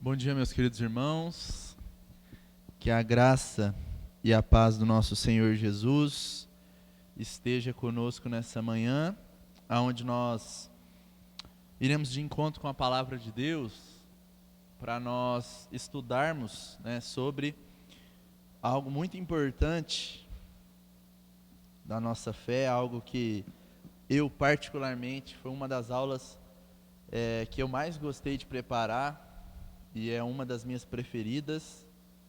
Bom dia, meus queridos irmãos. Que a graça e a paz do nosso Senhor Jesus esteja conosco nessa manhã, onde nós iremos de encontro com a palavra de Deus para nós estudarmos, sobre algo muito importante da nossa fé, algo que eu particularmente, foi uma das aulas que eu mais gostei de preparar e é uma das minhas preferidas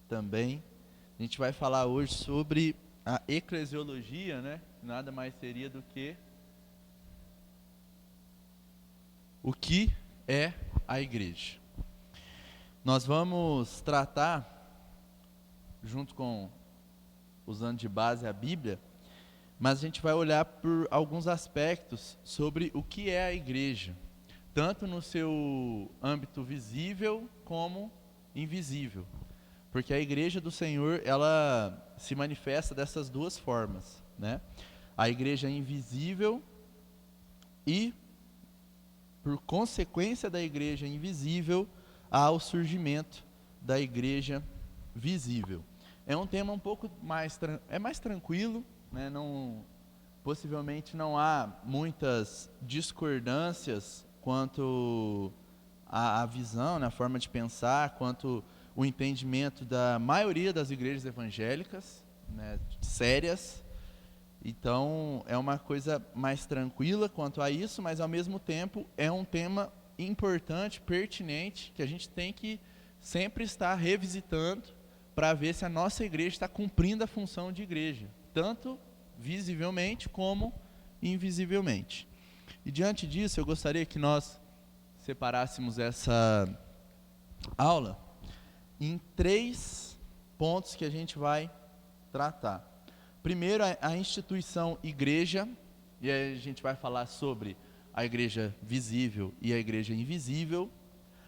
também. A gente vai falar hoje sobre a eclesiologia, Nada mais seria do que o que é a igreja. Nós vamos tratar, junto com, usando de base a Bíblia, mas a gente vai olhar por alguns aspectos sobre o que é a igreja, tanto no seu âmbito visível como invisível. Porque a igreja do Senhor, ela se manifesta dessas duas formas, A igreja invisível e, por consequência da igreja invisível, há o surgimento da igreja visível. É um tema um pouco mais tranquilo, possivelmente não há muitas discordâncias quanto à visão, a forma de pensar, quanto o entendimento da maioria das igrejas evangélicas, sérias. Então, é uma coisa mais tranquila quanto a isso, mas ao mesmo tempo é um tema importante, pertinente, que a gente tem que sempre estar revisitando para ver se a nossa igreja está cumprindo a função de igreja, tanto visivelmente como invisivelmente. E diante disso, eu gostaria que nós separássemos essa aula em 3 pontos que a gente vai tratar. Primeiro, a instituição igreja, e aí a gente vai falar sobre a igreja visível e a igreja invisível,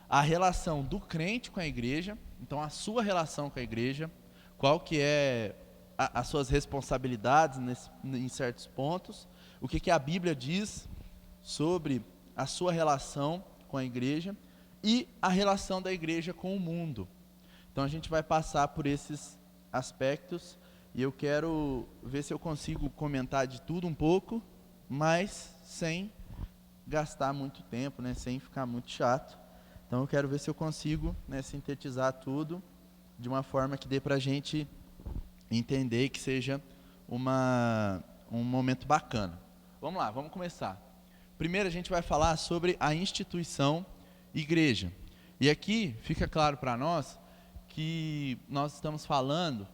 a relação do crente com a igreja, então a sua relação com a igreja, qual que é as suas responsabilidades em certos pontos, o que a Bíblia diz sobre a sua relação com a igreja e a relação da igreja com o mundo. Então a gente vai passar por esses aspectos e eu quero ver se eu consigo comentar de tudo um pouco, mas sem gastar muito tempo, sem ficar muito chato. Então eu quero ver se eu consigo sintetizar tudo de uma forma que dê para a gente entender e que seja um momento bacana. Vamos lá, vamos começar. Primeiro a gente vai falar sobre a instituição igreja. E aqui fica claro para nós que nós estamos falando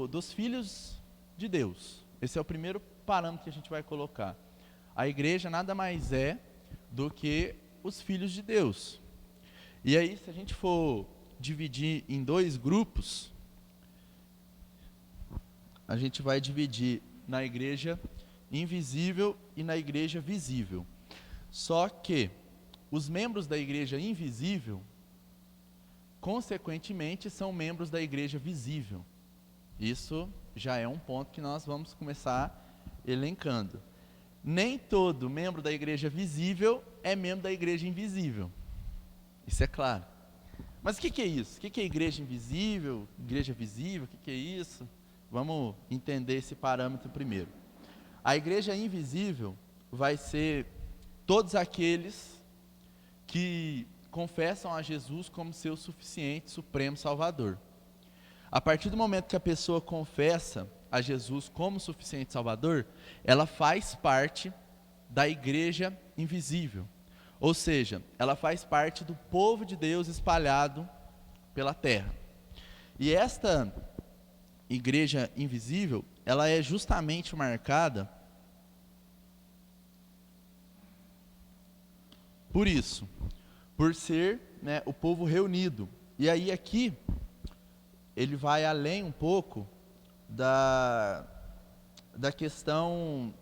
dos filhos de Deus. Esse é o primeiro parâmetro que a gente vai colocar. A igreja nada mais é do que os filhos de Deus. E aí, se a gente for dividir em 2 grupos, a gente vai dividir na igreja invisível e na igreja visível. Só que os membros da igreja invisível, consequentemente, são membros da igreja visível. Isso já é um ponto que nós vamos começar elencando. Nem todo membro da igreja visível é membro da igreja invisível. Isso é claro. Mas o que é isso? O que é igreja invisível, igreja visível? O que é isso? Vamos entender esse parâmetro primeiro. A igreja invisível vai ser todos aqueles que confessam a Jesus como seu suficiente, supremo Salvador. A partir do momento que a pessoa confessa a Jesus como suficiente Salvador, ela faz parte da igreja invisível. Ou seja, ela faz parte do povo de Deus espalhado pela terra. E esta igreja invisível, ela é justamente marcada por isso, por ser o povo reunido. E aí aqui, ele vai além um pouco da questão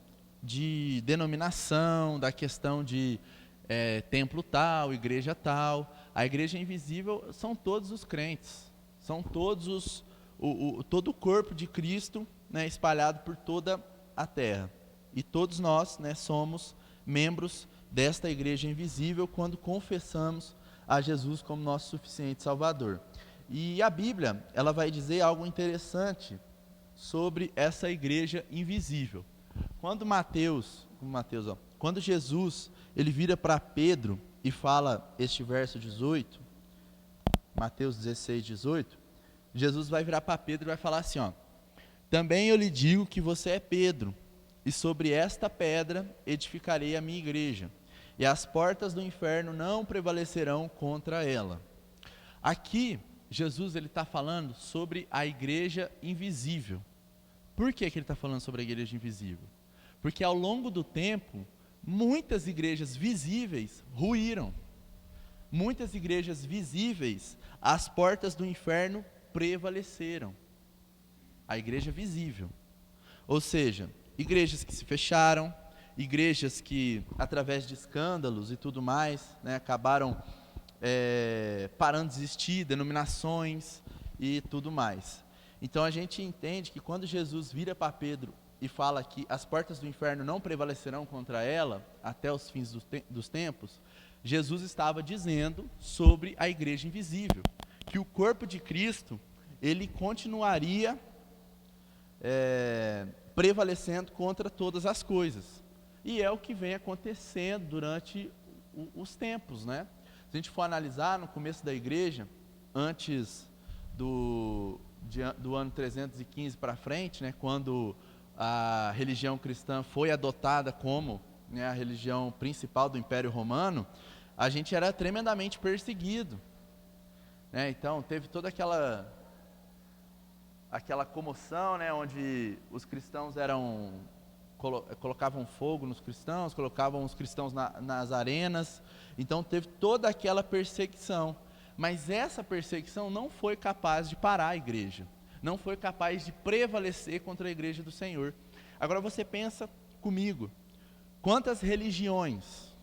de denominação, da questão de templo tal, igreja tal. A igreja invisível são todos os crentes, são todos todo o corpo de Cristo, espalhado por toda a terra. E todos nós somos membros desta igreja invisível quando confessamos a Jesus como nosso suficiente Salvador. E a Bíblia, ela vai dizer algo interessante sobre essa igreja invisível. Quando Jesus, ele vira para Pedro e fala este verso 18, Mateus 16, 18, Jesus vai virar para Pedro e vai falar assim, ó: também eu lhe digo que você é Pedro, e sobre esta pedra edificarei a minha igreja, e as portas do inferno não prevalecerão contra ela. Aqui, Jesus está falando sobre a igreja invisível. Por que ele está falando sobre a igreja invisível? Porque ao longo do tempo, muitas igrejas visíveis ruíram. Muitas igrejas visíveis, as portas do inferno prevaleceram. A igreja visível. Ou seja, igrejas que se fecharam, igrejas que, através de escândalos e tudo mais, né, acabaram parando de existir, denominações e tudo mais. Então a gente entende que quando Jesus vira para Pedro e fala que as portas do inferno não prevalecerão contra ela até os fins dos tempos, Jesus estava dizendo sobre a igreja invisível, que o corpo de Cristo, ele continuaria prevalecendo contra todas as coisas. E é o que vem acontecendo durante os tempos, né? Se a gente for analisar no começo da igreja, antes do ano 315 para frente, né, quando a religião cristã foi adotada como, né, a religião principal do Império Romano, a gente era tremendamente perseguido, né? Então teve toda aquela comoção, né, onde os cristãos colocavam fogo nos cristãos, colocavam os cristãos nas arenas. Então teve toda aquela perseguição, mas essa perseguição não foi capaz de parar a igreja, não foi capaz de prevalecer contra a igreja do Senhor. Agora você pensa comigo, quantas religiões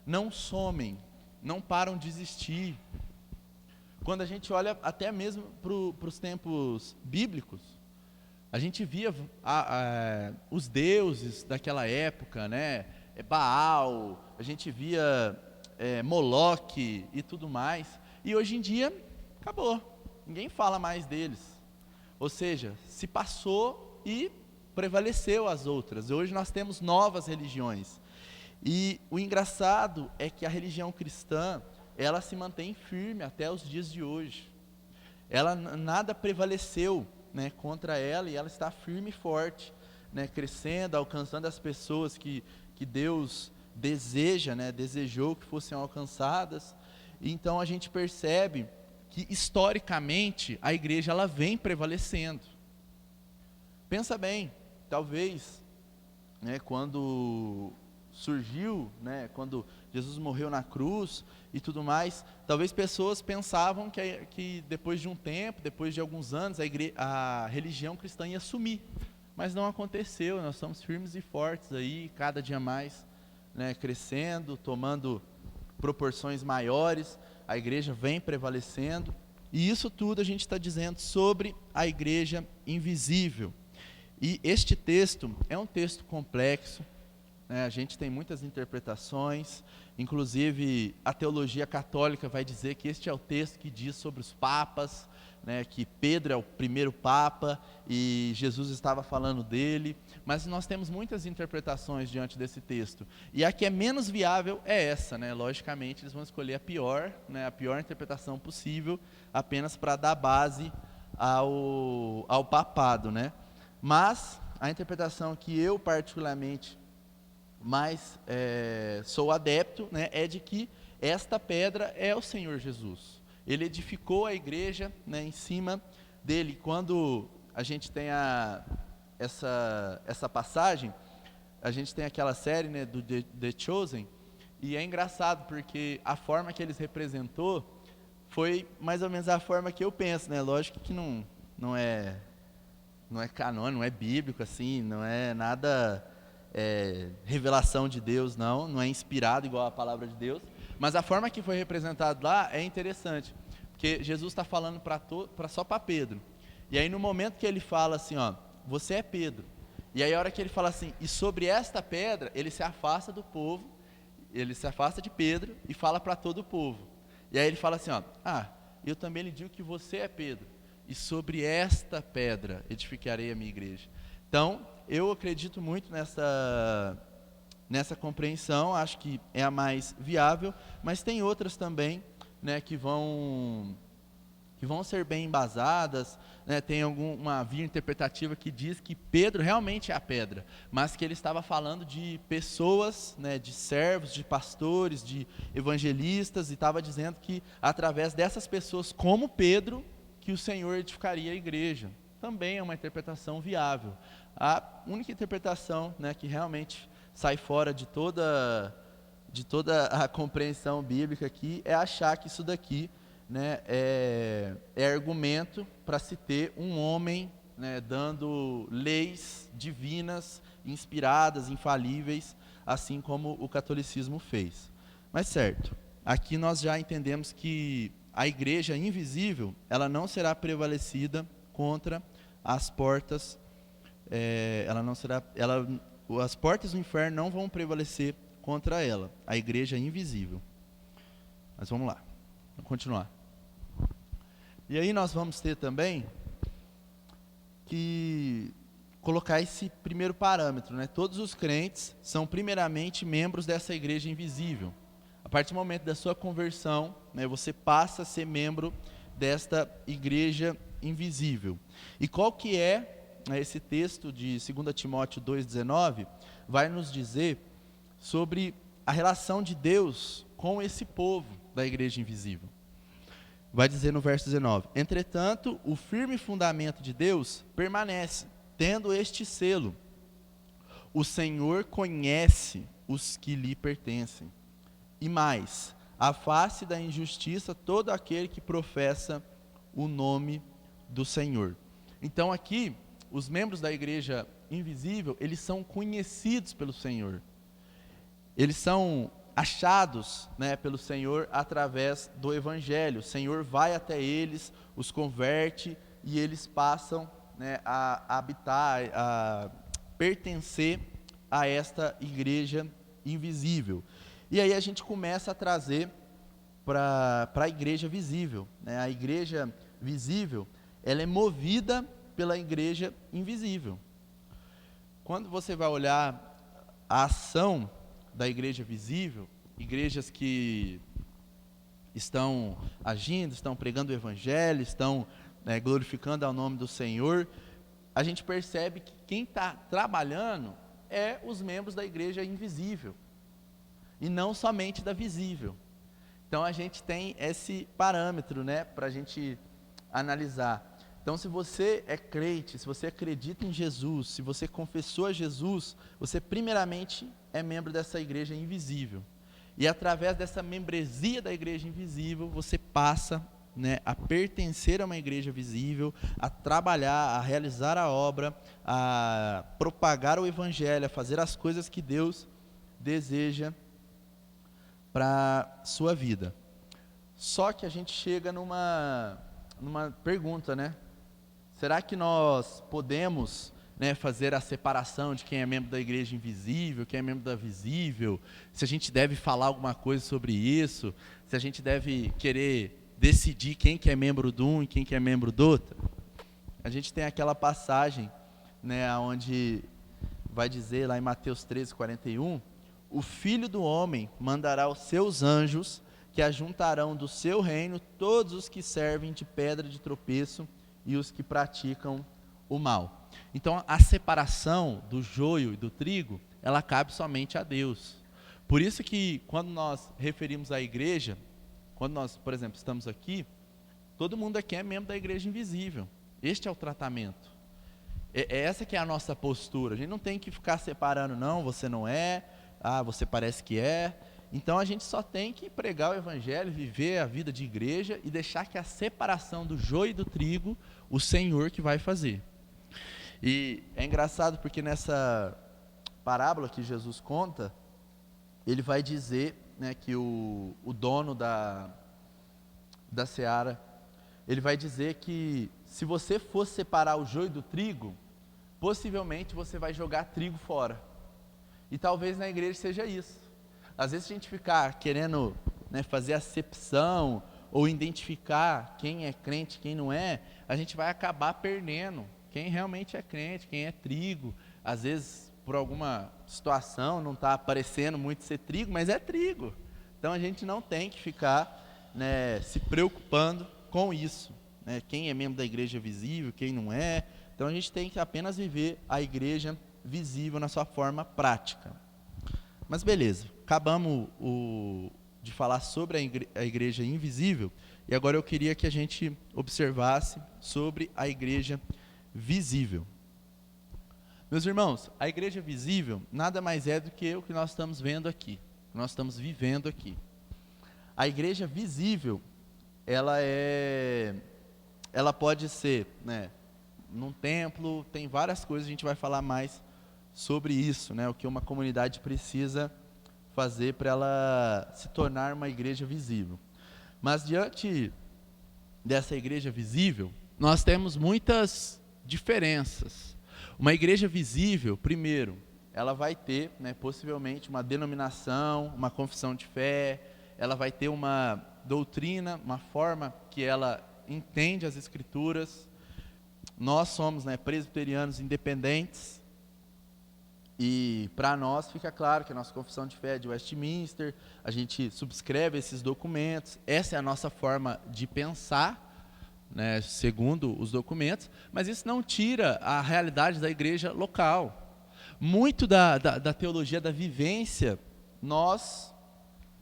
não somem, não param de existir? Quando a gente olha até mesmo para os tempos bíblicos, a gente via os deuses daquela época, né? Baal, a gente via Moloque e tudo mais, e hoje em dia acabou, ninguém fala mais deles. Ou seja, se passou e prevaleceu as outras. Hoje nós temos novas religiões. E o engraçado é que a religião cristã, ela se mantém firme até os dias de hoje. Nada prevaleceu, né, contra ela, e ela está firme e forte, né, crescendo, alcançando as pessoas que Deus deseja, né, desejou que fossem alcançadas. Então a gente percebe que historicamente a igreja ela vem prevalecendo. Pensa bem, talvez, né, quando surgiu, né, quando Jesus morreu na cruz e tudo mais, talvez pessoas pensavam que depois de um tempo, depois de alguns anos, a religião cristã ia sumir, mas não aconteceu. Nós estamos firmes e fortes aí, cada dia mais, né, crescendo, tomando proporções maiores, a igreja vem prevalecendo, e isso tudo a gente está dizendo sobre a igreja invisível. E este texto é um texto complexo, né? A gente tem muitas interpretações, inclusive a teologia católica vai dizer que este é o texto que diz sobre os papas, né, que Pedro é o primeiro papa e Jesus estava falando dele, mas nós temos muitas interpretações diante desse texto, e a que é menos viável é essa, né? Logicamente eles vão escolher a pior, né, a pior interpretação possível, apenas para dar base ao papado, né? Mas a interpretação que eu particularmente mais sou adepto, né, é de que esta pedra é o Senhor Jesus. Ele edificou a igreja, né, em cima dele. Quando a gente tem essa passagem, a gente tem aquela série, né, do The Chosen, e é engraçado porque a forma que eles representou foi mais ou menos a forma que eu penso, né? Lógico que não é canônico, não é bíblico, assim, não é nada revelação de Deus, não é inspirado igual a palavra de Deus, mas a forma que foi representado lá é interessante, porque Jesus está falando só para Pedro, e aí no momento que ele fala assim, ó, você é Pedro, e aí a hora que ele fala assim, e sobre esta pedra, ele se afasta do povo, ele se afasta de Pedro e fala para todo o povo. E aí ele fala assim, ó, eu também lhe digo que você é Pedro, e sobre esta pedra edificarei a minha igreja. Então, eu acredito muito nessa compreensão, acho que é a mais viável, mas tem outras também, né, que vão ser bem embasadas, né? Tem uma via interpretativa que diz que Pedro realmente é a pedra, mas que ele estava falando de pessoas, né, de servos, de pastores, de evangelistas, e estava dizendo que através dessas pessoas como Pedro, que o Senhor edificaria a igreja. Também é uma interpretação viável. A única interpretação, né, que realmente sai fora de toda a compreensão bíblica aqui é achar que isso daqui, né, é argumento para se ter um homem, né, dando leis divinas, inspiradas, infalíveis, assim como o catolicismo fez. Mas certo, aqui nós já entendemos que a igreja invisível, ela não será prevalecida contra as portas, as portas do inferno não vão prevalecer contra ela, a igreja invisível. Mas vamos lá, vamos continuar. E aí nós vamos ter também que colocar esse primeiro parâmetro, né? Todos os crentes são primeiramente membros dessa igreja invisível. A partir do momento da sua conversão, né, você passa a ser membro desta igreja invisível. E qual que é, né, esse texto de 2 Timóteo 2,19, vai nos dizer sobre a relação de Deus com esse povo da igreja invisível. Vai dizer no verso 19: entretanto, o firme fundamento de Deus permanece, tendo este selo: o Senhor conhece os que lhe pertencem. E mais, afaste da injustiça todo aquele que professa o nome do Senhor. Então aqui, os membros da igreja invisível, eles são conhecidos pelo Senhor. Eles são achados, né, pelo Senhor através do Evangelho. O Senhor vai até eles, os converte e eles passam, né, a habitar, a pertencer a esta igreja invisível. E aí a gente começa a trazer para a igreja visível, né? A igreja visível, ela é movida pela igreja invisível. Quando você vai olhar a ação da igreja visível, igrejas que estão agindo, estão pregando o evangelho, estão, né, glorificando ao nome do Senhor, a gente percebe que quem está trabalhando é os membros da igreja invisível, e não somente da visível. Então a gente tem esse parâmetro, né, para a gente analisar. Então, se você é crente, se você acredita em Jesus, se você confessou a Jesus, você primeiramente é membro dessa igreja invisível. E através dessa membresia da igreja invisível, você passa, né, a pertencer a uma igreja visível, a trabalhar, a realizar a obra, a propagar o evangelho, a fazer as coisas que Deus deseja para a sua vida. Só que a gente chega numa pergunta, né? Será que nós podemos, né, fazer a separação de quem é membro da igreja invisível, quem é membro da visível? Se a gente deve falar alguma coisa sobre isso? Se a gente deve querer decidir quem que é membro de um e quem que é membro do outro? A gente tem aquela passagem, né, onde vai dizer lá em Mateus 13:41, o Filho do Homem mandará os seus anjos, que ajuntarão do seu reino todos os que servem de pedra de tropeço e os que praticam o mal. Então, a separação do joio e do trigo, ela cabe somente a Deus. Por isso que, quando nós referimos à igreja, quando nós, por exemplo, estamos aqui, todo mundo aqui é membro da igreja invisível. Este é o tratamento. Essa que é a nossa postura. A gente não tem que ficar separando, não, você não é, você parece que é. Então a gente só tem que pregar o evangelho, viver a vida de igreja e deixar que a separação do joio e do trigo, o Senhor que vai fazer. E é engraçado porque nessa parábola que Jesus conta, ele vai dizer, né, que o dono da seara, ele vai dizer que se você for separar o joio do trigo, possivelmente você vai jogar trigo fora. E talvez na igreja seja isso. Às vezes a gente ficar querendo né, fazer acepção ou identificar quem é crente, quem não é, a gente vai acabar perdendo quem realmente é crente, quem é trigo. Às vezes, por alguma situação, não está parecendo muito ser trigo, mas é trigo. Então a gente não tem que ficar, né, se preocupando com isso, né, quem é membro da igreja visível, quem não é. Então a gente tem que apenas viver a igreja visível na sua forma prática. Mas beleza, acabamos de falar sobre a igreja invisível, e agora eu queria que a gente observasse sobre a igreja visível. Meus irmãos, a igreja visível nada mais é do que o que nós estamos vendo aqui, o que nós estamos vivendo aqui. A igreja visível, ela pode ser, né, num templo, tem várias coisas, a gente vai falar mais sobre isso, né, o que uma comunidade precisa fazer para ela se tornar uma igreja visível. Mas diante dessa igreja visível, nós temos muitas diferenças. Uma igreja visível, primeiro, ela vai ter, né, possivelmente uma denominação, uma confissão de fé, ela vai ter uma doutrina, uma forma que ela entende as escrituras. Nós somos, né, presbiterianos independentes, e para nós fica claro que a nossa confissão de fé é de Westminster, a gente subscreve esses documentos, essa é a nossa forma de pensar, né, segundo os documentos, mas isso não tira a realidade da igreja local. Muito da teologia da vivência, nós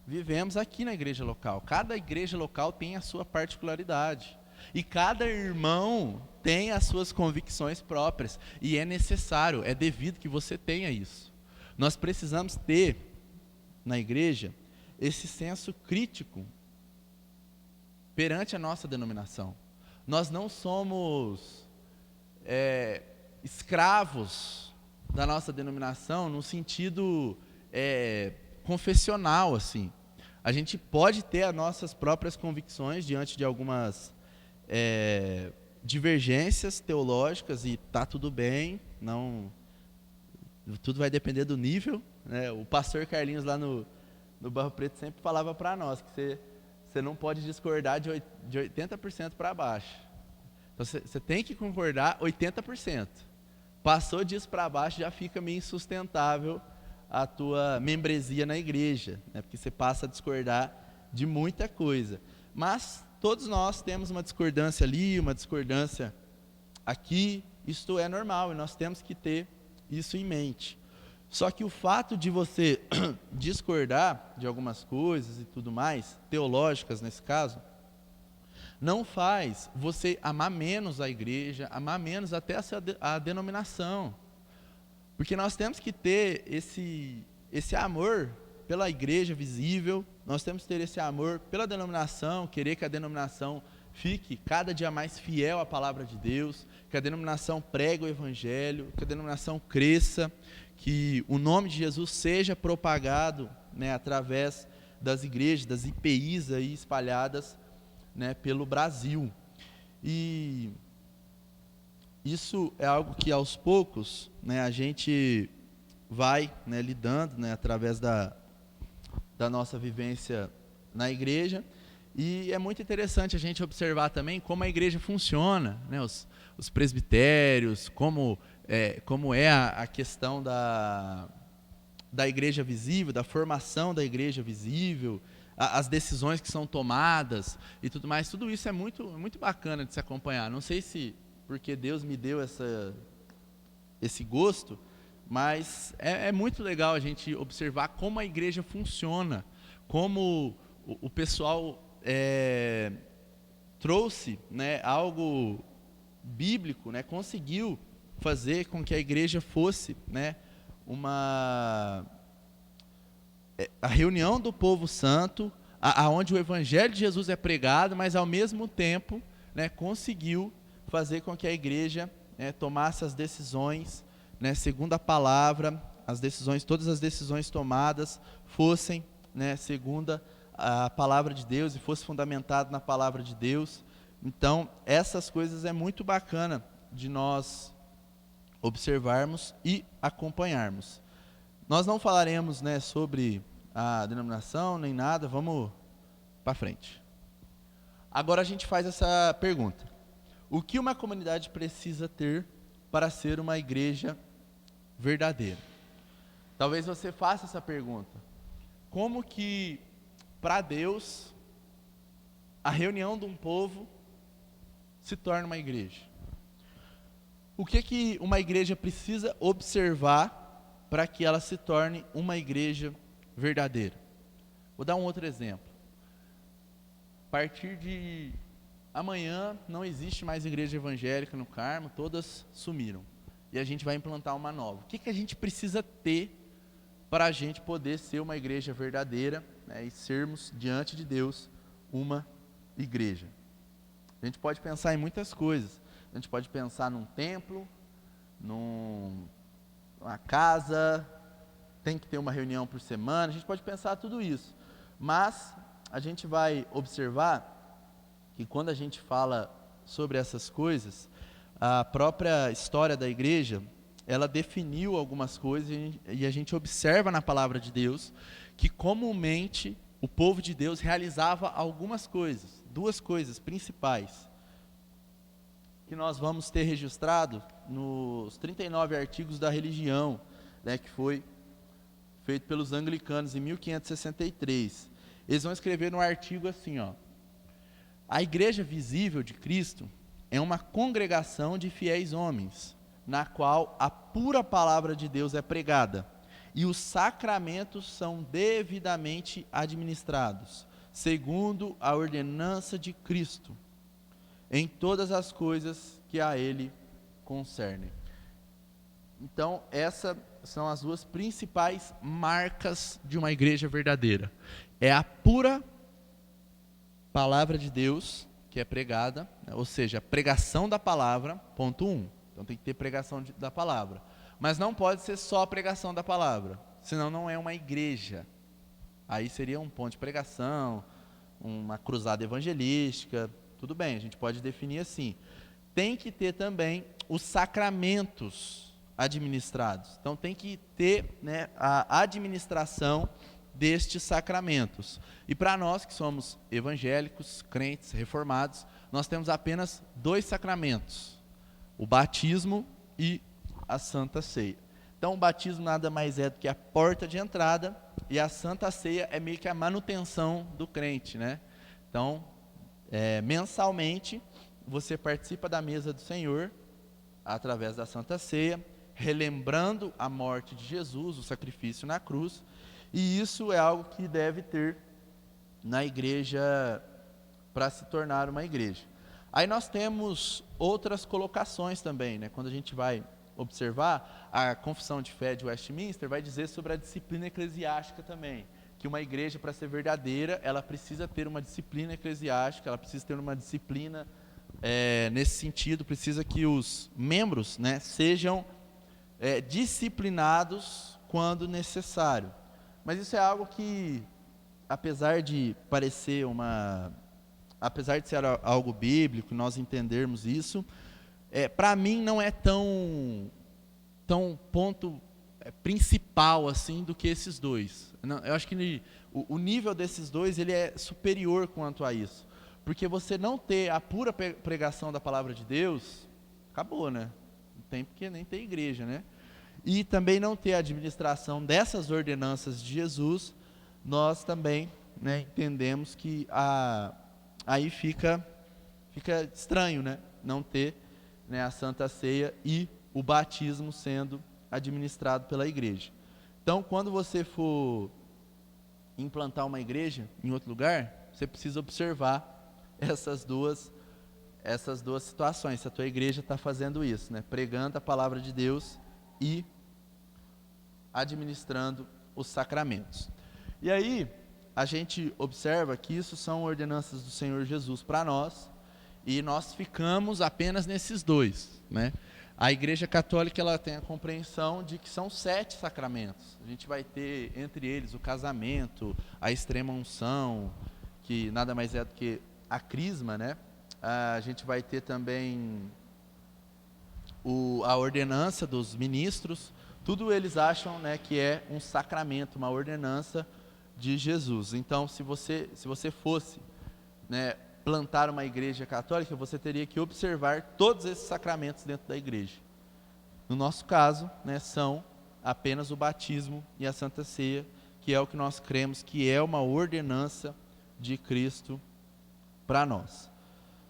vivemos aqui na igreja local. Cada igreja local tem a sua particularidade. E cada irmão tem as suas convicções próprias. E é necessário, é devido que você tenha isso. Nós precisamos ter, na igreja, esse senso crítico perante a nossa denominação. Nós não somos escravos da nossa denominação no sentido confessional, assim. A gente pode ter as nossas próprias convicções diante de algumas divergências teológicas, e tá tudo bem, não, tudo vai depender do nível, né? O pastor Carlinhos lá no Barro Preto sempre falava para nós que você não pode discordar de 80% para baixo. Então você tem que concordar 80%. Passou disso para baixo, já fica meio insustentável a tua membresia na igreja, né? Porque você passa a discordar de muita coisa. Mas todos nós temos uma discordância ali, uma discordância aqui, isto é normal, e nós temos que ter isso em mente. Só que o fato de você discordar de algumas coisas e tudo mais, teológicas nesse caso, não faz você amar menos a igreja, amar menos até a denominação. Porque nós temos que ter esse amor pela igreja visível, nós temos que ter esse amor pela denominação, querer que a denominação fique cada dia mais fiel à palavra de Deus, que a denominação pregue o evangelho, que a denominação cresça, que o nome de Jesus seja propagado, né, através das igrejas, das IPIs aí espalhadas, né, pelo Brasil. E isso é algo que aos poucos, né, a gente vai, né, lidando, né, através da nossa vivência na igreja. E é muito interessante a gente observar também como a igreja funciona, né, os presbitérios, como é a questão da igreja visível, da formação da igreja visível, as decisões que são tomadas e tudo mais. Tudo isso é muito, muito bacana de se acompanhar. Não sei se porque Deus me deu esse gosto, mas é muito legal a gente observar como a igreja funciona, como o pessoal trouxe, né, algo bíblico, né, conseguiu fazer com que a igreja fosse, né, a reunião do povo santo, aonde o evangelho de Jesus é pregado, mas ao mesmo tempo, né, conseguiu fazer com que a igreja, né, tomasse as decisões, né, segundo a palavra, todas as decisões tomadas fossem, né, segundo a palavra de Deus e fosse fundamentado na palavra de Deus. Então, essas coisas é muito bacana de nós observarmos e acompanharmos. Nós não falaremos, né, sobre a denominação nem nada, vamos para frente. Agora a gente faz essa pergunta: o que uma comunidade precisa ter para ser uma igreja verdadeira? Talvez você faça essa pergunta: como que, para Deus, a reunião de um povo se torna uma igreja? O que uma igreja precisa observar para que ela se torne uma igreja verdadeira? Vou dar um outro exemplo. A partir de amanhã não existe mais igreja evangélica no Carmo, todas sumiram. E a gente vai implantar uma nova. O que a gente precisa ter para a gente poder ser uma igreja verdadeira, né, e sermos, diante de Deus, uma igreja? A gente pode pensar em muitas coisas. A gente pode pensar num templo, numa casa, tem que ter uma reunião por semana, a gente pode pensar tudo isso. Mas a gente vai observar que quando a gente fala sobre essas coisas, a própria história da igreja, ela definiu algumas coisas e a gente observa na palavra de Deus que comumente o povo de Deus realizava algumas coisas, duas coisas principais, que nós vamos ter registrado nos 39 artigos da religião, né, que foi feito pelos anglicanos em 1563. Eles vão escrever no artigo assim, ó: a igreja visível de Cristo é uma congregação de fiéis homens, na qual a pura palavra de Deus é pregada, e os sacramentos são devidamente administrados, segundo a ordenança de Cristo, em todas as coisas que a Ele concernem. Então, essas são as duas principais marcas de uma igreja verdadeira. É a pura palavra de Deus que é pregada, ou seja, a pregação da palavra, ponto 1. Então tem que ter pregação da palavra. Mas não pode ser só a pregação da palavra, senão não é uma igreja. Aí seria um ponto de pregação, uma cruzada evangelística, tudo bem, a gente pode definir assim. Tem que ter também os sacramentos administrados. Então tem que ter, né, a administração destes sacramentos. E para nós que somos evangélicos, crentes, reformados, nós temos apenas 2 sacramentos: o batismo e a Santa Ceia. Então o batismo nada mais é do que a porta de entrada, e a Santa Ceia é meio que a manutenção do crente, né? Então, mensalmente, você participa da mesa do Senhor, através da Santa Ceia, relembrando a morte de Jesus, o sacrifício na cruz, e isso é algo que deve ter na igreja para se tornar uma igreja. Aí nós temos outras colocações também, né? Quando a gente vai observar, a Confissão de Fé de Westminster vai dizer sobre a disciplina eclesiástica também, que uma igreja, para ser verdadeira, ela precisa ter uma disciplina eclesiástica, ela precisa ter uma disciplina nesse sentido, precisa que os membros, né, sejam disciplinados quando necessário. Mas isso é algo que, apesar de ser algo bíblico, nós entendermos isso, para mim não é tão ponto principal assim do que esses dois. Não, eu acho que o nível desses dois ele é superior quanto a isso, porque você não ter a pura pregação da palavra de Deus, acabou, né? Não tem porque nem ter igreja, né? E também não ter a administração dessas ordenanças de Jesus, nós também, né, entendemos que aí fica estranho, né? Não ter, né, a Santa Ceia e o batismo sendo administrado pela igreja. Então, quando você for implantar uma igreja em outro lugar, você precisa observar essas duas situações, se a tua igreja está fazendo isso, né? Pregando a palavra de Deus e administrando os sacramentos. E aí, a gente observa que isso são ordenanças do Senhor Jesus para nós, e nós ficamos apenas nesses dois, né? A Igreja Católica, ela tem a compreensão de que são 7 sacramentos. A gente vai ter, entre eles, o casamento, a extrema-unção, que nada mais é do que a crisma, né? A gente vai ter também a ordenança dos ministros. Tudo eles acham, né, que é um sacramento, uma ordenança de Jesus. Então, se você fosse, né, plantar uma igreja católica, você teria que observar todos esses sacramentos dentro da igreja. No nosso caso, né, são apenas o batismo e a Santa Ceia, que é o que nós cremos que é uma ordenança de Cristo para nós.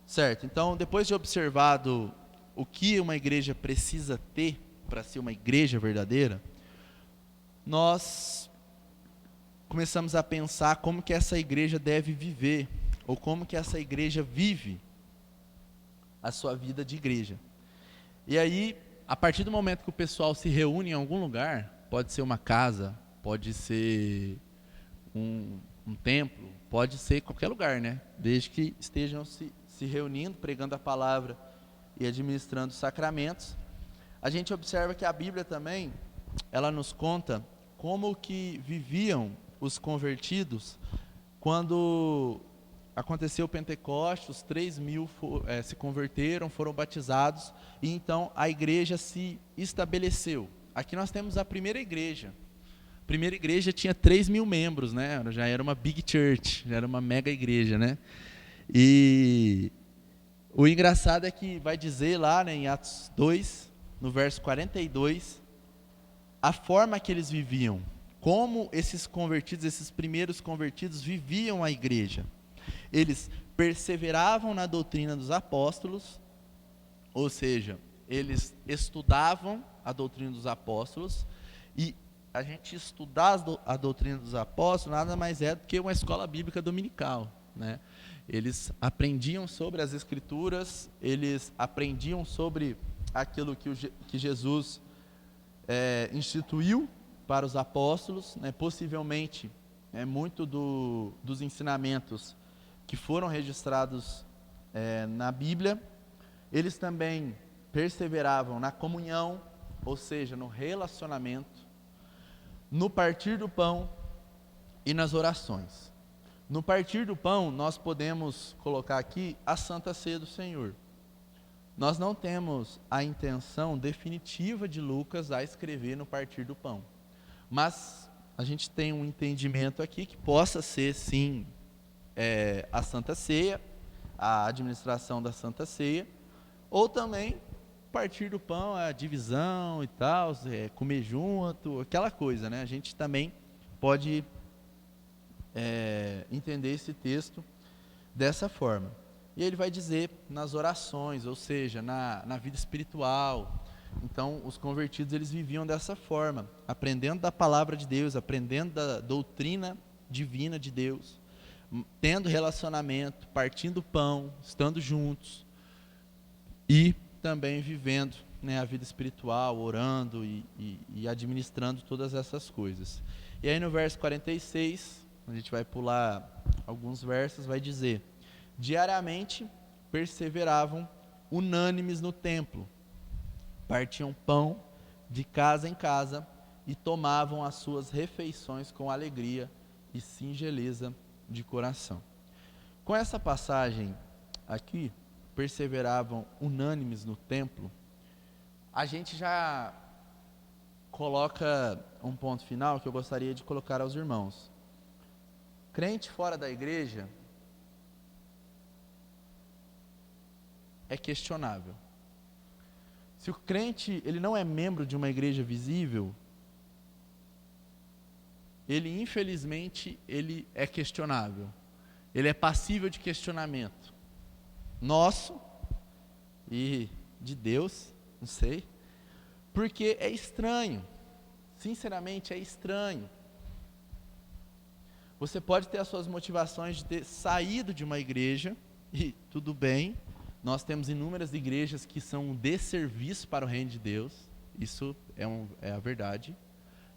Certo? Então, depois de observado o que uma igreja precisa ter para ser uma igreja verdadeira, nós começamos a pensar como que essa igreja deve viver, ou como que essa igreja vive a sua vida de igreja. E aí, a partir do momento que o pessoal se reúne em algum lugar, pode ser uma casa, pode ser um templo, pode ser qualquer lugar, né? Desde que estejam se reunindo, pregando a palavra e administrando os sacramentos. A gente observa que a Bíblia também, ela nos conta como que viviam os convertidos quando aconteceu o Pentecostes, os 3.000 se converteram, foram batizados, e então a igreja se estabeleceu. Aqui nós temos a primeira igreja. A primeira igreja tinha 3.000 membros, né? Já era uma big church, já era uma mega igreja, né? E o engraçado é que vai dizer lá, né, em Atos 2, no verso 42, a forma que eles viviam, como esses convertidos, esses primeiros convertidos viviam a igreja. Eles perseveravam na doutrina dos apóstolos, ou seja, eles estudavam a doutrina dos apóstolos, e a gente estudar a doutrina dos apóstolos nada mais é do que uma escola bíblica dominical, né? Eles aprendiam sobre as Escrituras, eles aprendiam sobre aquilo que Jesus instituiu para os apóstolos, né? Possivelmente, muito dos ensinamentos que foram registrados na Bíblia. Eles também perseveravam na comunhão, ou seja, no relacionamento, no partir do pão e nas orações. No partir do pão, nós podemos colocar aqui a Santa Ceia do Senhor. Nós não temos a intenção definitiva de Lucas a escrever no partir do pão, mas a gente tem um entendimento aqui que possa ser, sim, a Santa Ceia, a administração da Santa Ceia, ou também partir do pão, a divisão e tal, comer junto, aquela coisa, né? A gente também pode entender esse texto dessa forma. E ele vai dizer nas orações, ou seja, na vida espiritual. Então, os convertidos, eles viviam dessa forma, aprendendo da palavra de Deus, aprendendo da doutrina divina de Deus, tendo relacionamento, partindo pão, estando juntos, e também vivendo, né, a vida espiritual, orando e administrando todas essas coisas. E aí no verso 46, a gente vai pular alguns versos, vai dizer: diariamente perseveravam unânimes no templo, partiam pão de casa em casa e tomavam as suas refeições com alegria e singeleza de coração. Com essa passagem aqui, perseveravam unânimes no templo, a gente já coloca um ponto final que eu gostaria de colocar aos irmãos. Crente fora da igreja é questionável. Se o crente ele não é membro de uma igreja visível, ele infelizmente ele é questionável. Ele é passível de questionamento nosso e de Deus, não sei, porque é estranho. Sinceramente, é estranho. Você pode ter as suas motivações de ter saído de uma igreja, e tudo bem, nós temos inúmeras igrejas que são um desserviço para o reino de Deus, isso é a verdade.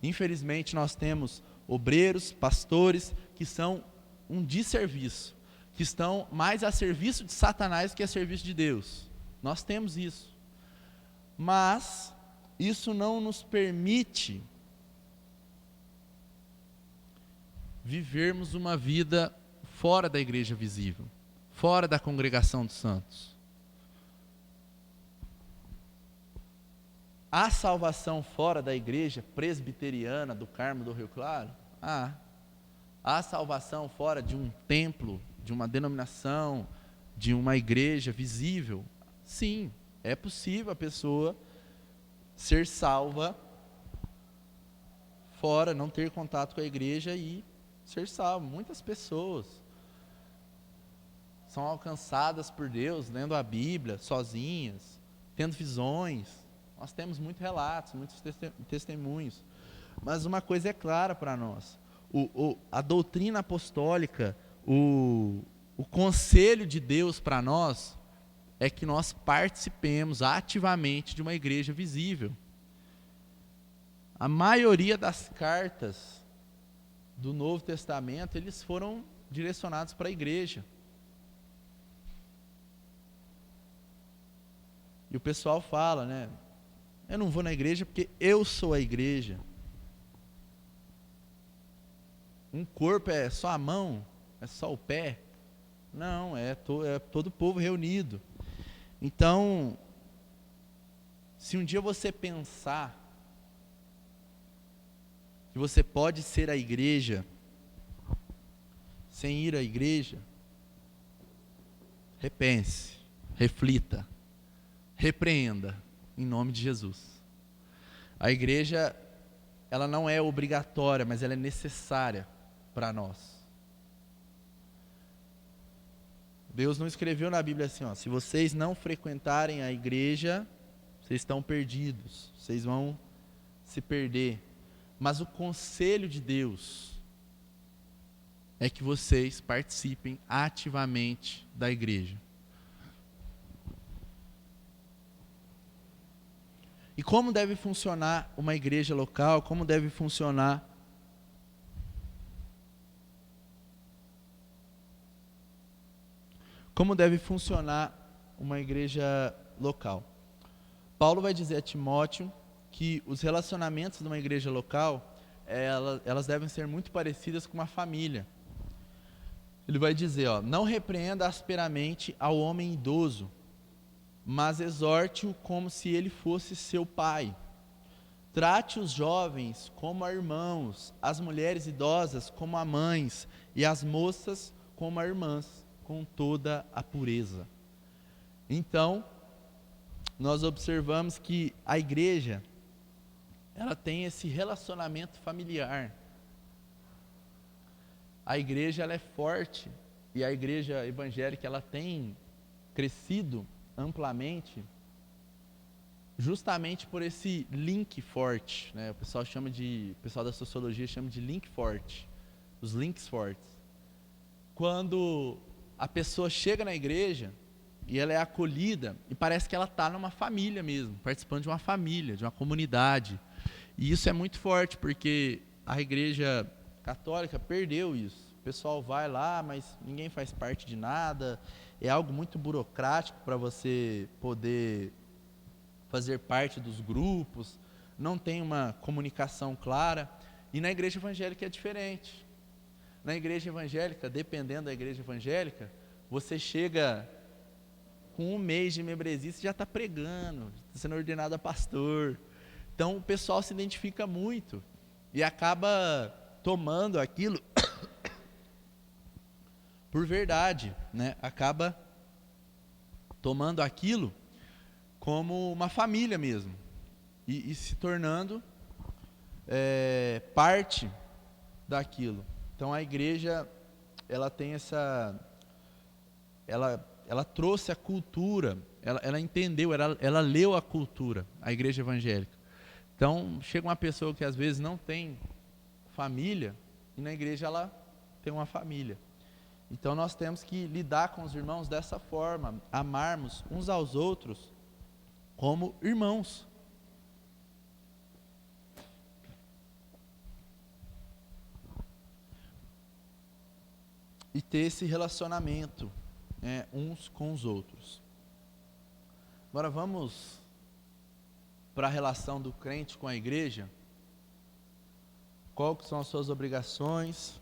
Infelizmente, nós temos obreiros, pastores, que são um desserviço, que estão mais a serviço de Satanás que a serviço de Deus. Nós temos isso. Mas isso não nos permite vivermos uma vida fora da igreja visível, fora da congregação dos santos. Há salvação fora da igreja presbiteriana do Carmo do Rio Claro? Há Há salvação fora de um templo, de uma denominação, de uma igreja visível? Sim, é possível a pessoa ser salva fora, não ter contato com a igreja e ser salvo. Muitas pessoas são alcançadas por Deus lendo a Bíblia, sozinhas, tendo visões. Nós temos muitos relatos, muitos testemunhos. Mas uma coisa é clara para nós: a doutrina apostólica, o conselho de Deus para nós é que nós participemos ativamente de uma igreja visível. A maioria das cartas do Novo Testamento, eles foram direcionados para a igreja. E o pessoal fala, né? Eu não vou na igreja porque eu sou a igreja. Um corpo é só a mão? É só o pé? Não, é todo o povo reunido. Então, se um dia você pensar que você pode ser a igreja sem ir à igreja, repense, reflita, repreenda, em nome de Jesus. A igreja, ela não é obrigatória, mas ela é necessária para nós. Deus não escreveu na Bíblia assim, ó, se vocês não frequentarem a igreja, vocês estão perdidos, vocês vão se perder. Mas o conselho de Deus é que vocês participem ativamente da igreja. E como deve funcionar uma igreja local? Como deve funcionar uma igreja local? Paulo vai dizer a Timóteo que os relacionamentos de uma igreja local, elas devem ser muito parecidas com uma família. Ele vai dizer, ó, não repreenda asperamente ao homem idoso, mas exorte-o como se ele fosse seu pai. Trate os jovens como a irmãos, as mulheres idosas como a mães, e as moças como a irmãs, com toda a pureza. Então, nós observamos que a igreja, ela tem esse relacionamento familiar. A igreja, ela é forte, e a igreja evangélica, ela tem crescido amplamente, justamente por esse link forte, né? O pessoal da sociologia chama de link forte, os links fortes. Quando a pessoa chega na igreja e ela é acolhida, e parece que ela está numa família mesmo, participando de uma família, de uma comunidade. E isso é muito forte, porque a igreja católica perdeu isso. O pessoal vai lá, mas ninguém faz parte de nada. É algo muito burocrático para você poder fazer parte dos grupos. Não tem uma comunicação clara. E na igreja evangélica é diferente. Na igreja evangélica, dependendo da igreja evangélica, você chega com 1 mês de membresia, você já está pregando, está sendo ordenado a pastor. Então o pessoal se identifica muito e acaba tomando aquilo por verdade, né? Acaba tomando aquilo como uma família mesmo e se tornando parte daquilo. Então a igreja, ela tem ela trouxe a cultura, ela entendeu, ela leu a cultura, a igreja evangélica. Então chega uma pessoa que às vezes não tem família, e na igreja ela tem uma família. Então nós temos que lidar com os irmãos dessa forma, amarmos uns aos outros como irmãos. E ter esse relacionamento, uns com os outros. Agora vamos para a relação do crente com a igreja. Quais são as suas obrigações,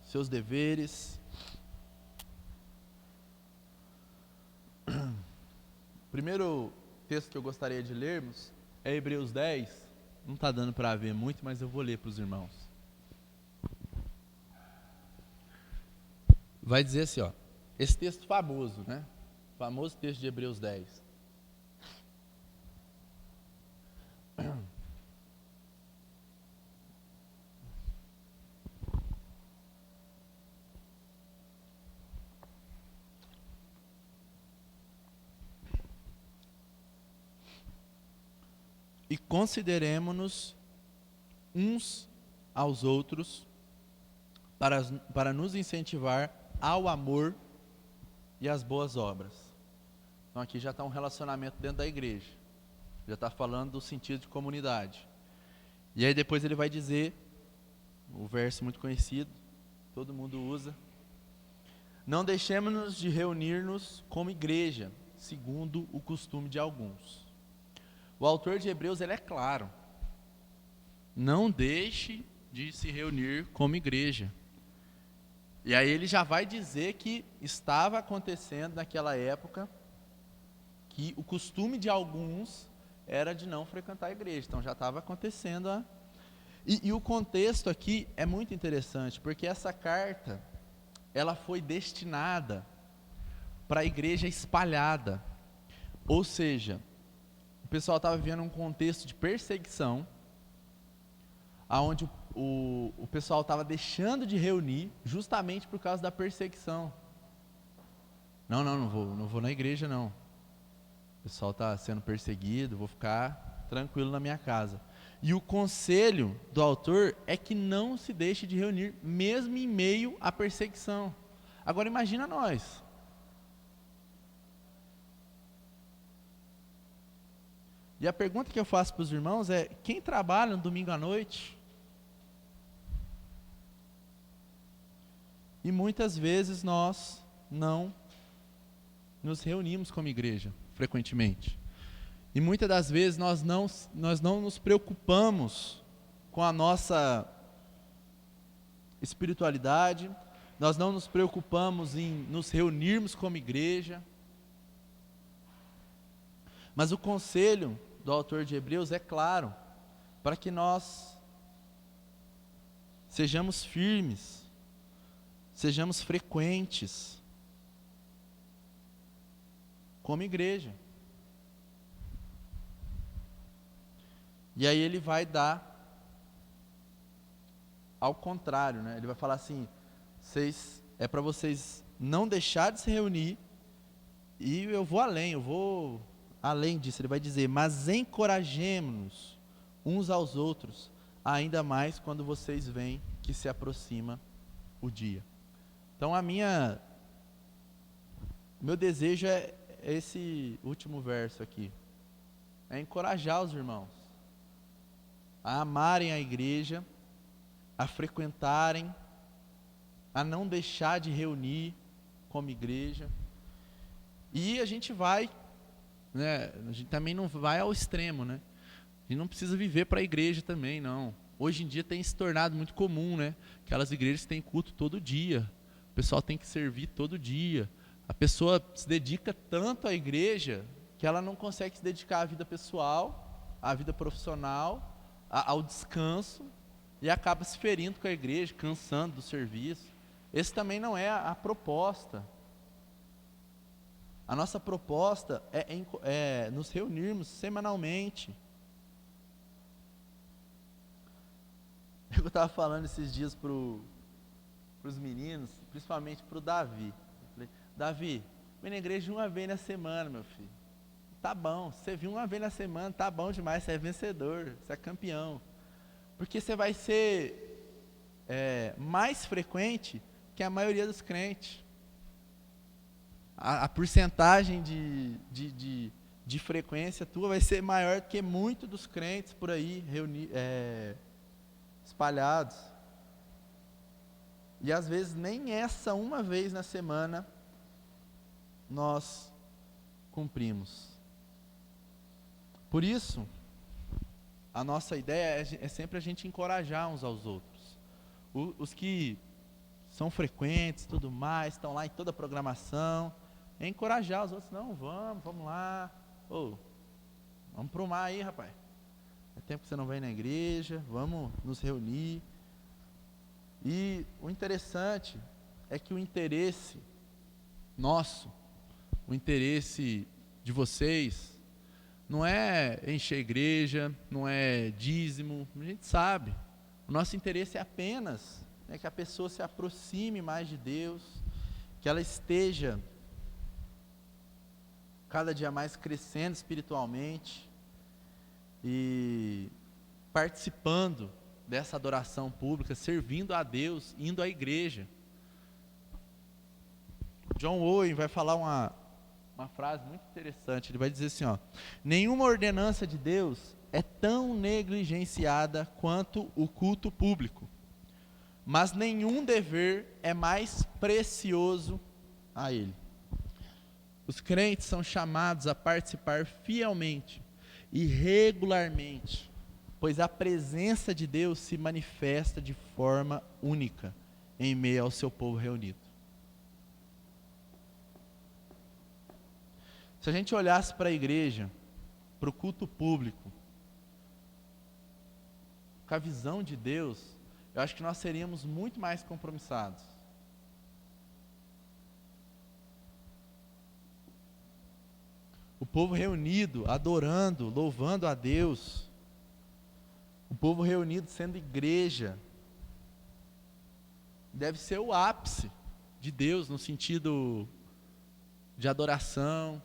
seus deveres? O primeiro texto que eu gostaria de lermos é Hebreus 10. Não está dando para ver muito, mas eu vou ler para os irmãos. vai dizer assim, ó, esse texto famoso, né? Famoso texto de Hebreus 10. E consideremo-nos uns aos outros para nos incentivar ao amor e às boas obras. Então aqui já está um relacionamento dentro da igreja. Já está falando do sentido de comunidade. E aí depois ele vai dizer, o verso muito conhecido, todo mundo usa: não deixemos-nos de reunir-nos como igreja, segundo o costume de alguns. O autor de Hebreus, ele é claro. Não deixe de se reunir como igreja. E aí ele já vai dizer que estava acontecendo naquela época que o costume de alguns era de não frequentar a igreja. Então já estava acontecendo. E o contexto aqui é muito interessante, porque essa carta, ela foi destinada para a igreja espalhada. Ou seja, o pessoal estava vivendo um contexto de perseguição, onde o pessoal estava deixando de reunir justamente por causa da perseguição. Não vou na igreja não. O pessoal está sendo perseguido, vou ficar tranquilo na minha casa. E o conselho do autor é que não se deixe de reunir, mesmo em meio à perseguição. Agora imagina nós. E a pergunta que eu faço para os irmãos é: quem trabalha no domingo à noite? E muitas vezes nós não nos reunimos como igreja, frequentemente. E muitas das vezes nós não nos preocupamos com a nossa espiritualidade, nós não nos preocupamos em nos reunirmos como igreja. Mas o conselho do autor de Hebreus é claro, para que nós sejamos firmes, sejamos frequentes como igreja. E aí ele vai dar ao contrário, né? Ele vai falar assim: é para vocês não deixar de se reunir, e eu vou além disso, ele vai dizer: mas encorajemo-nos uns aos outros, ainda mais quando vocês veem que se aproxima o dia. Então meu desejo é esse último verso aqui, é encorajar os irmãos a amarem a igreja, a frequentarem, a não deixar de reunir como igreja. E a gente vai, né, a gente também não vai ao extremo, né? A gente não precisa viver para a igreja também, não. Hoje em dia tem se tornado muito comum, né? Aquelas igrejas têm culto todo dia, o pessoal tem que servir todo dia. A pessoa se dedica tanto à igreja que ela não consegue se dedicar à vida pessoal, à vida profissional, ao descanso, e acaba se ferindo com a igreja, cansando do serviço. Esse também não é a proposta. A nossa proposta é nos reunirmos semanalmente. Eu estava falando esses dias para os meninos, principalmente para o Davi. Eu falei: Davi, vem na igreja uma vez na semana, meu filho. Tá bom, você viu uma vez na semana, tá bom demais, você é vencedor, você é campeão. Porque você vai ser mais frequente que a maioria dos crentes. A porcentagem de frequência tua vai ser maior do que muitos dos crentes por aí espalhados. E às vezes nem essa uma vez na semana nós cumprimos. Por isso, a nossa ideia é sempre a gente encorajar uns aos outros. Os que são frequentes, tudo mais, estão lá em toda a programação, é encorajar os outros. Não, vamos lá. Vamos pro mar aí, rapaz. É tempo que você não vem na igreja, vamos nos reunir. E o interessante é que o interesse nosso, o interesse de vocês, não é encher a igreja, não é dízimo, a gente sabe. O nosso interesse é apenas que a pessoa se aproxime mais de Deus, que ela esteja cada dia mais crescendo espiritualmente e participando dessa adoração pública, servindo a Deus, indo à igreja. John Owen vai falar uma frase muito interessante. Ele vai dizer assim, nenhuma ordenança de Deus é tão negligenciada quanto o culto público, mas nenhum dever é mais precioso a ele. Os crentes são chamados a participar fielmente e regularmente, pois a presença de Deus se manifesta de forma única em meio ao seu povo reunido. Se a gente olhasse para a igreja, para o culto público, com a visão de Deus, eu acho que nós seríamos muito mais compromissados. O povo reunido, adorando, louvando a Deus. O povo reunido sendo igreja. Deve ser o ápice de Deus no sentido de adoração,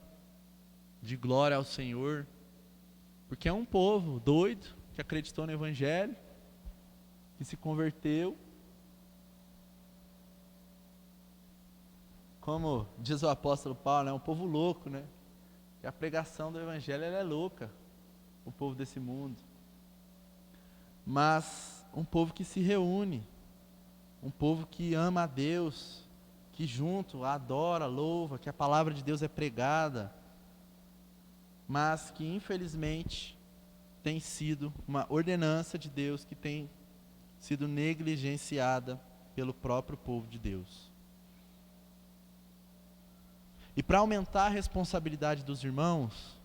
de glória ao Senhor. Porque é um povo doido que acreditou no Evangelho, que se converteu. Como diz o apóstolo Paulo, é um povo louco, né? Que a pregação do Evangelho ela é louca, o povo desse mundo. Mas um povo que se reúne, um povo que ama a Deus, que junto adora, louva, que a palavra de Deus é pregada, mas que infelizmente tem sido uma ordenança de Deus que tem sido negligenciada pelo próprio povo de Deus. E para aumentar a responsabilidade dos irmãos,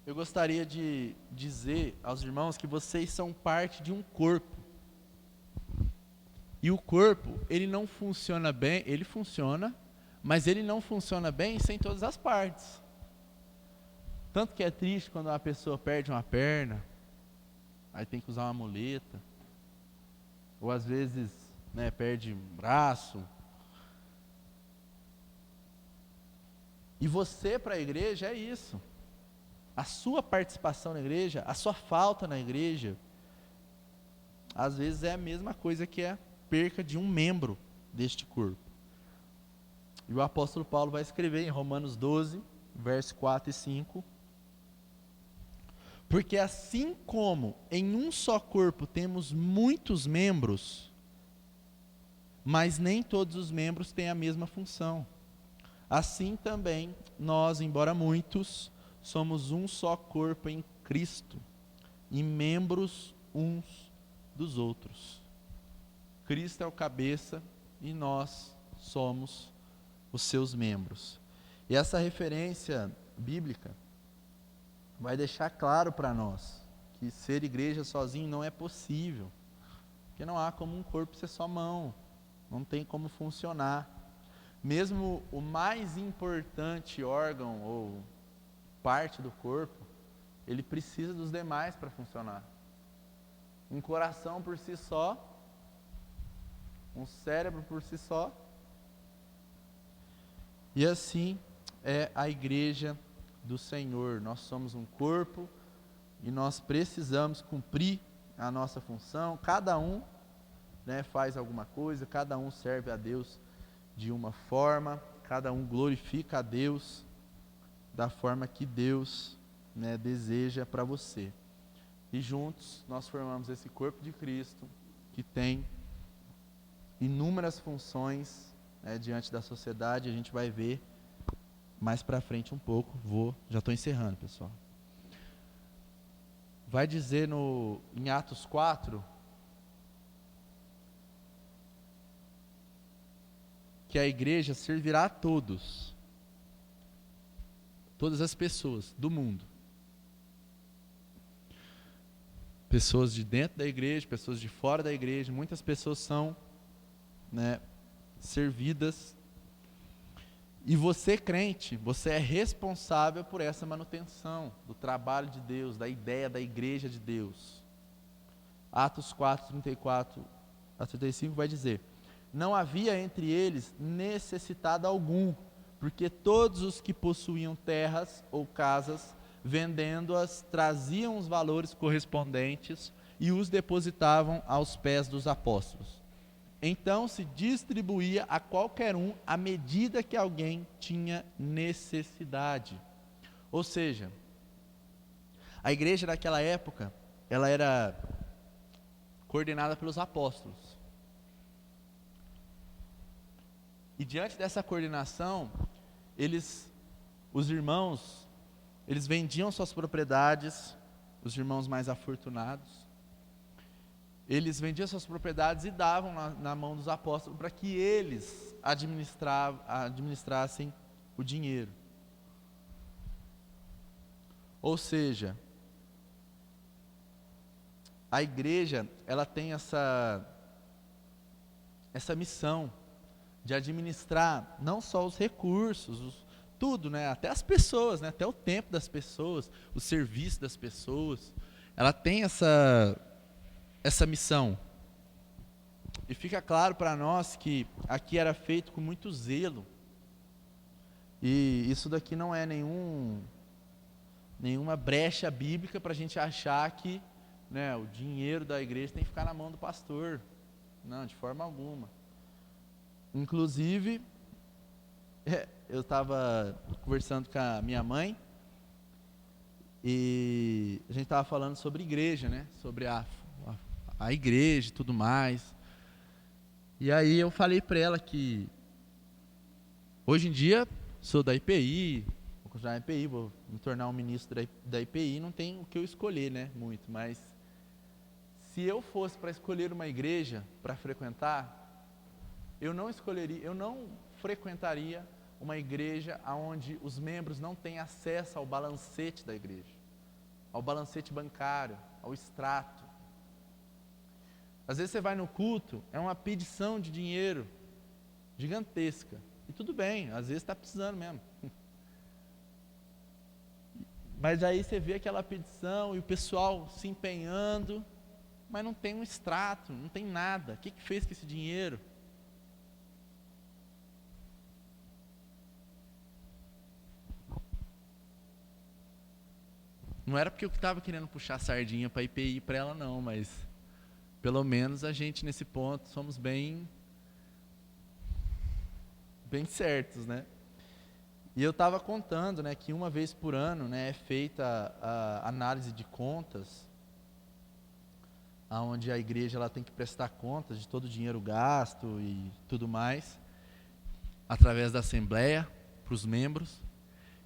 eu gostaria de dizer aos irmãos que vocês são parte de um corpo. E o corpo, ele não funciona bem, ele funciona, mas ele não funciona bem sem todas as partes. Tanto que é triste quando uma pessoa perde uma perna, aí tem que usar uma muleta, ou às vezes perde um braço. E você para a igreja é isso. A sua participação na igreja, a sua falta na igreja, às vezes é a mesma coisa que a perca de um membro deste corpo. E o apóstolo Paulo vai escrever em Romanos 12, versos 4 e 5. Porque assim como em um só corpo temos muitos membros, mas nem todos os membros têm a mesma função. Assim também, nós, embora muitos, somos um só corpo em Cristo, e membros uns dos outros. Cristo é o cabeça e nós somos os seus membros. E essa referência bíblica vai deixar claro para nós que ser igreja sozinho não é possível, porque não há como um corpo ser só mão, não tem como funcionar. Mesmo o mais importante órgão ou parte do corpo, ele precisa dos demais para funcionar. Um coração por si só, um cérebro por si só. E assim é a igreja do Senhor. Nós somos um corpo e nós precisamos cumprir a nossa função. Cada um faz alguma coisa, cada um serve a Deus de uma forma, cada um glorifica a Deus da forma que Deus deseja para você. E juntos nós formamos esse corpo de Cristo que tem inúmeras funções diante da sociedade. A gente vai ver mais para frente um pouco. Já estou encerrando, pessoal. Vai dizer em Atos 4 que a igreja servirá a todas as pessoas do mundo. Pessoas de dentro da igreja, pessoas de fora da igreja, muitas pessoas são né, servidas. E você, crente, você é responsável por essa manutenção do trabalho de Deus, da ideia da igreja de Deus. Atos 4, 34 a 35 vai dizer: não havia entre eles necessitado algum, porque todos os que possuíam terras ou casas, vendendo-as, traziam os valores correspondentes e os depositavam aos pés dos apóstolos. Então se distribuía a qualquer um à medida que alguém tinha necessidade. Ou seja, a igreja daquela época, ela era coordenada pelos apóstolos. E diante dessa coordenação, os irmãos, eles vendiam suas propriedades, os irmãos mais afortunados, eles vendiam suas propriedades e davam na mão dos apóstolos para que eles administrassem o dinheiro. Ou seja, a igreja, ela tem essa missão de administrar não só os recursos, tudo, né? Até as pessoas, né? Até o tempo das pessoas, o serviço das pessoas. Ela tem essa missão. E fica claro para nós que aqui era feito com muito zelo. E isso daqui não é nenhuma brecha bíblica para a gente achar que, né, o dinheiro da igreja tem que ficar na mão do pastor. Não, de forma alguma. Inclusive, eu estava conversando com a minha mãe e a gente estava falando sobre igreja, né? Sobre a igreja e tudo mais. E aí eu falei para ela que hoje em dia sou da IPI, vou continuar na IPI, vou me tornar um ministro da IPI, não tem o que eu escolher, né? Muito, mas se eu fosse para escolher uma igreja para frequentar, eu não frequentaria uma igreja onde os membros não têm acesso ao balancete da igreja, ao balancete bancário, ao extrato. Às vezes você vai no culto, é uma pedição de dinheiro gigantesca. E tudo bem, às vezes está precisando mesmo. Mas aí você vê aquela pedição e o pessoal se empenhando, mas não tem um extrato, não tem nada. O que fez com esse dinheiro? Não era porque eu estava querendo puxar a sardinha para IPI para ela não, mas pelo menos a gente nesse ponto somos bem certos, né? E eu estava contando, né, que uma vez por ano, né, é feita a análise de contas, onde a igreja ela tem que prestar contas de todo o dinheiro gasto e tudo mais, através da assembleia, para os membros.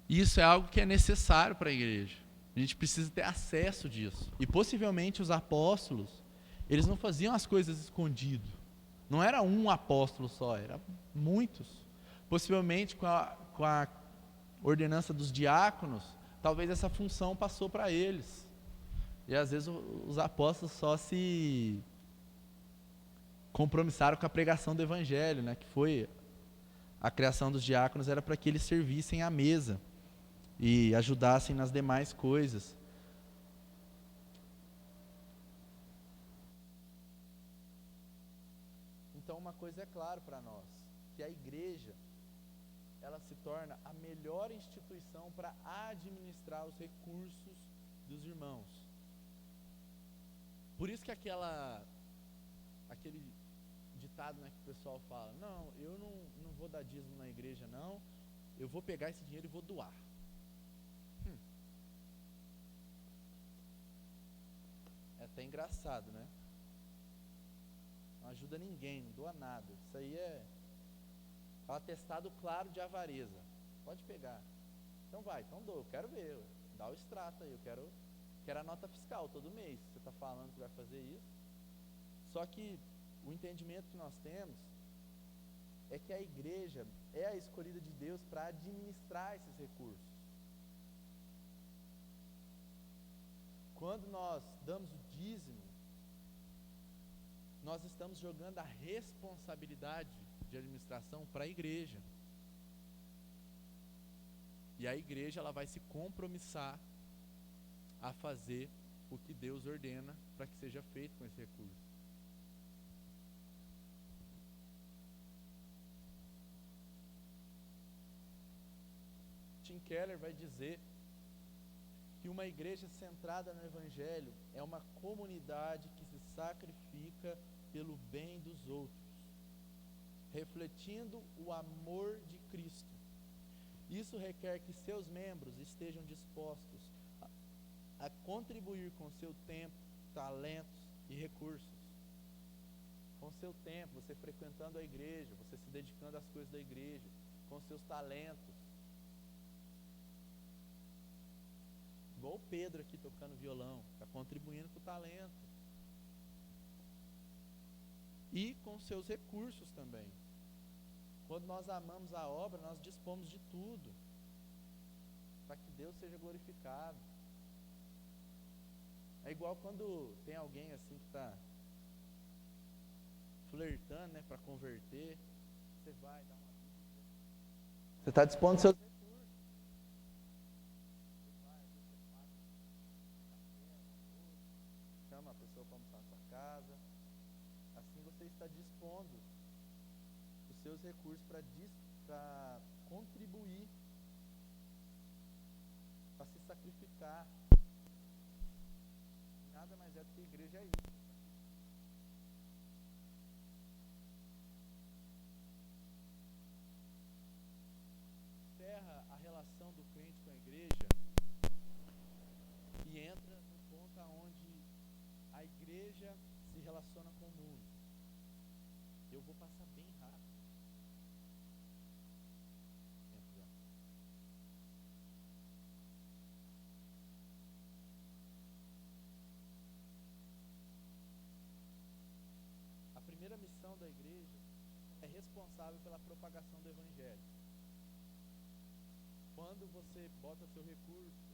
E isso é algo que é necessário para a igreja. A gente precisa ter acesso disso. E possivelmente os apóstolos, eles não faziam as coisas escondido. Não era um apóstolo só, era muitos. Possivelmente com a ordenança dos diáconos, talvez essa função passou para eles. E às vezes os apóstolos só se compromissaram com a pregação do evangelho, né? Que foi a criação dos diáconos, era para que eles servissem à mesa e ajudassem nas demais coisas. Então uma coisa é clara para nós, que a igreja, ela se torna a melhor instituição para administrar os recursos dos irmãos. Por isso que aquele ditado, né, que o pessoal fala: não, eu não vou dar dízimo na igreja não, eu vou pegar esse dinheiro e vou doar. É até engraçado, né? Não ajuda ninguém, não doa nada. Isso aí é um atestado claro de avareza. Pode pegar. Então vai, então dou, eu quero ver. Dá o extrato aí, eu quero a nota fiscal todo mês. Você está falando que vai fazer isso. Só que o entendimento que nós temos é que a igreja é a escolhida de Deus para administrar esses recursos. Quando nós damos o dízimo, nós estamos jogando a responsabilidade de administração para a igreja. E a igreja ela vai se compromissar a fazer o que Deus ordena para que seja feito com esse recurso. Tim Keller vai dizer que uma igreja centrada no Evangelho é uma comunidade que se sacrifica pelo bem dos outros, refletindo o amor de Cristo. Isso requer que seus membros estejam dispostos a contribuir com seu tempo, talentos e recursos. Com seu tempo, você frequentando a igreja, você se dedicando às coisas da igreja, com seus talentos. Igual o Pedro aqui tocando violão, está contribuindo com o talento. E com seus recursos também. Quando nós amamos a obra, nós dispomos de tudo, para que Deus seja glorificado. É igual quando tem alguém assim que está flertando, né, para converter, você vai dar uma Bíblia, você está dispondo dos seus recursos. Você vai, você paga um café, um almoço, chama a pessoa para almoçar na sua casa. Assim você está dispondo os seus recursos para contribuir, para se sacrificar. Nada mais é do que a igreja é isso. Encerra a relação do crente com a igreja e entra no ponto onde a igreja se relaciona com o mundo. Eu vou passar bem rápido. A primeira missão da igreja é responsável pela propagação do Evangelho. Quando você bota seu recurso,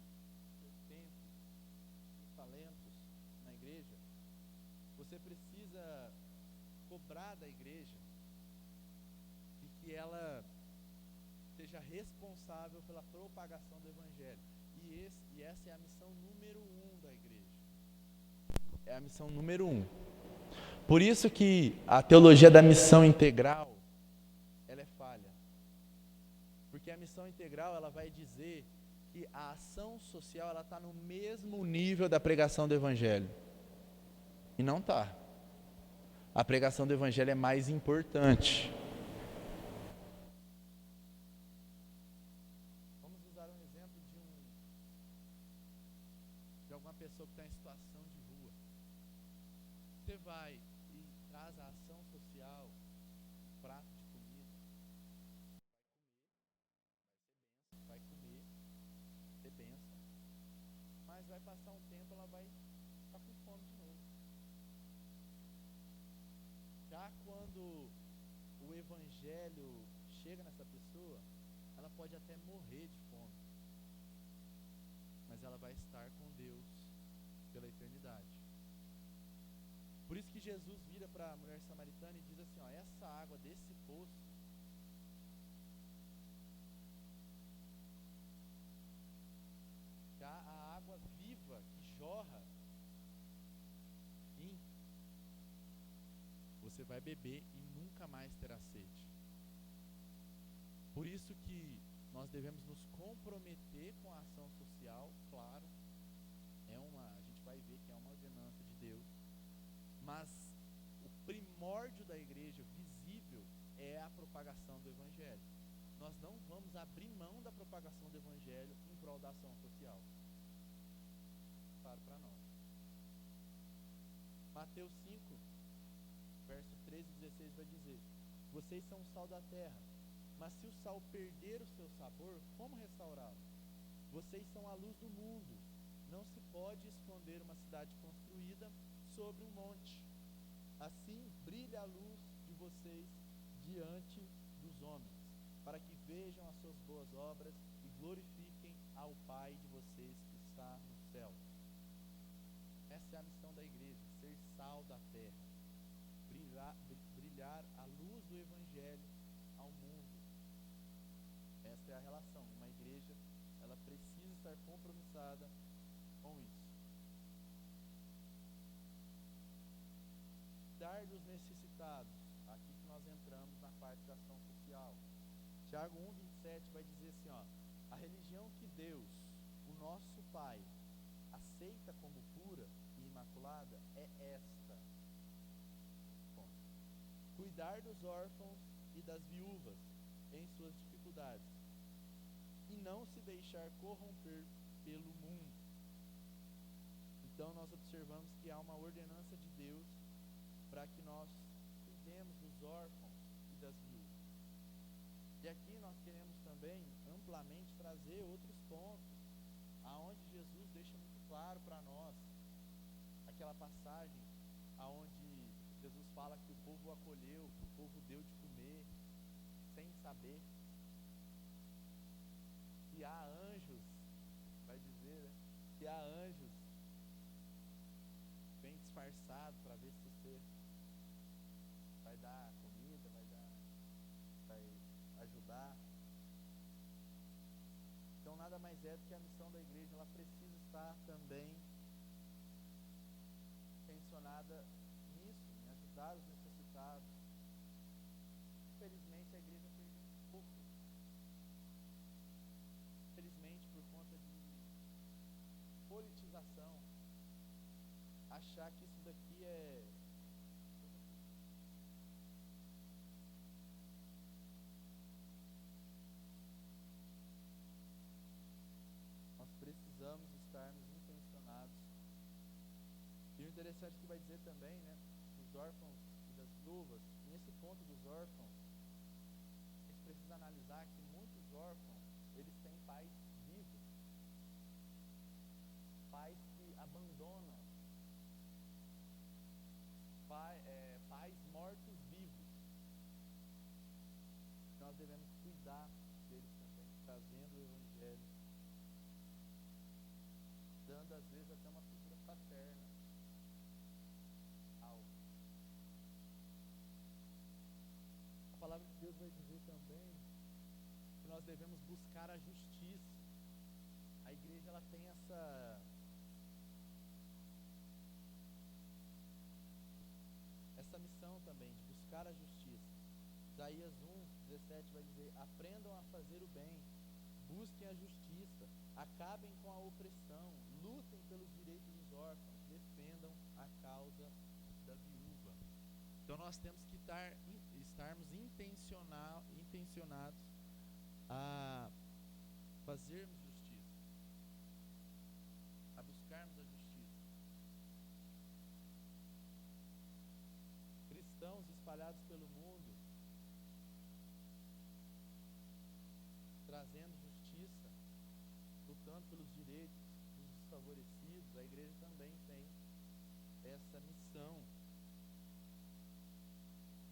seu tempo, seus talentos na igreja, você precisa cobrar da igreja de que ela seja responsável pela propagação do Evangelho. E essa é a missão número 1 da igreja. É a missão número 1. Por isso que a teologia da missão integral, ela é falha. Porque a missão integral, ela vai dizer que a ação social, ela está no mesmo nível da pregação do Evangelho. E não está. A pregação do Evangelho é mais importante. Vamos usar um exemplo de alguma pessoa que está em situação de rua. Você vai e traz a ação social, um prato de comida, vai comer, ter bênção, mas vai passar um tempo, ela vai ficar com fome de novo. Já quando o Evangelho chega nessa pessoa, ela pode até morrer de fome, mas ela vai estar com Deus pela eternidade. Por isso que Jesus vira para a mulher samaritana e diz assim, ó, essa água desse poço já a água viva que jorra em você vai beber e nunca mais terá sede. Por isso que nós devemos nos comprometer com a ação social, claro, a gente vai ver que é uma ordenança de Deus, mas o primórdio da igreja visível é a propagação do Evangelho. Nós não vamos abrir mão da propagação do Evangelho em prol da ação social. Claro para nós. Mateus 5, verso 13 e 16 vai dizer: vocês são o sal da terra, mas se o sal perder o seu sabor, como restaurá-lo? Vocês são a luz do mundo. Não se pode esconder uma cidade construída sobre um monte. Assim brilha a luz de vocês diante dos homens, para que vejam as suas boas obras e glorifiquem ao Pai de vocês que está no céu. Essa é a missão da igreja, ser sal da terra, brilhar a luz do Evangelho ao mundo. Esta é a relação. Uma igreja, ela precisa estar compromissada com isso. Cuidar dos necessitados. Aqui que nós entramos na parte da ação social. Tiago 1:27 vai dizer assim, ó: a religião que Deus, o nosso Pai, aceita como pura e imaculada é esta. Bom, cuidar dos órfãos e das viúvas em suas dificuldades e não se deixar corromper pelo mundo. Então nós observamos que há uma ordenança de Deus para que nós cuidemos dos órfãos e das viúvas. E aqui nós queremos também amplamente trazer outros pontos, aonde Jesus deixa muito claro para nós aquela passagem aonde Jesus fala que o povo o acolheu, que o povo deu de comer sem saber. Que há anjos, vai dizer, né? Que há anjos bem disfarçado para ver se você vai dar comida, vai ajudar. Então nada mais é do que a missão da igreja, ela precisa estar também intencionada nisso, em ajudar os necessitados. Infelizmente a igreja perdeu um pouco. Infelizmente por conta de politização, achar que isso daqui é nós precisamos estarmos intencionados. E o interessante que vai dizer também, né, dos órfãos e das viúvas, nesse ponto dos órfãos, a gente precisa analisar que muitos órfãos, eles têm pais vivos, pais que abandonam, pais mortos-vivos. Nós devemos cuidar deles também, trazendo o Evangelho, dando às vezes até uma figura paterna. A palavra de Deus vai dizer também que nós devemos buscar a justiça. A igreja, ela tem essa missão também de buscar a justiça. Isaías 1:17 vai dizer: aprendam a fazer o bem, busquem a justiça, acabem com a opressão, lutem pelos direitos dos órfãos, defendam a causa da viúva. Então nós temos que estarmos intencionados a fazermos justiça, a buscarmos a justiça. Cristãos espalhados pelo mundo, trazendo justiça, lutando pelos direitos dos desfavorecidos. A igreja também tem essa missão.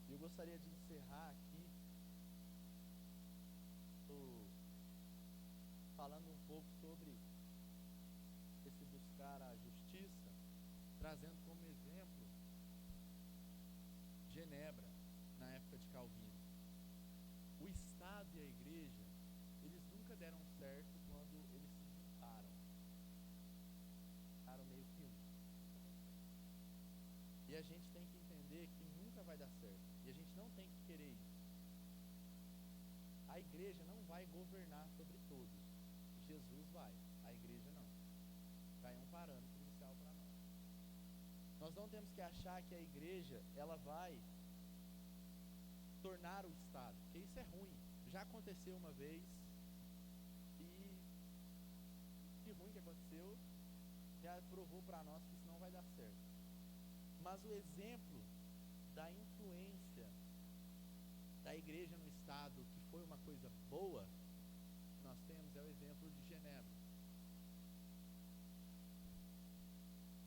Eu gostaria de encerrar aqui falando um pouco sobre esse buscar a justiça, trazendo como exemplo Genebra, na época de Calvino. O Estado e a igreja, eles nunca deram certo quando eles se juntaram. Ficaram meio que um. E a gente tem que entender que nunca vai dar certo. E a gente não tem que querer isso. A igreja não vai governar sobre todos. Jesus vai, a igreja não. Vai um parâmetro inicial para nós. Nós não temos que achar que a igreja, ela vai tornar o Estado, porque isso é ruim. Já aconteceu uma vez e que ruim que aconteceu, já provou para nós que isso não vai dar certo. Mas o exemplo da influência da igreja no Estado, que foi uma coisa boa, que nós temos, é o exemplo de Genebra.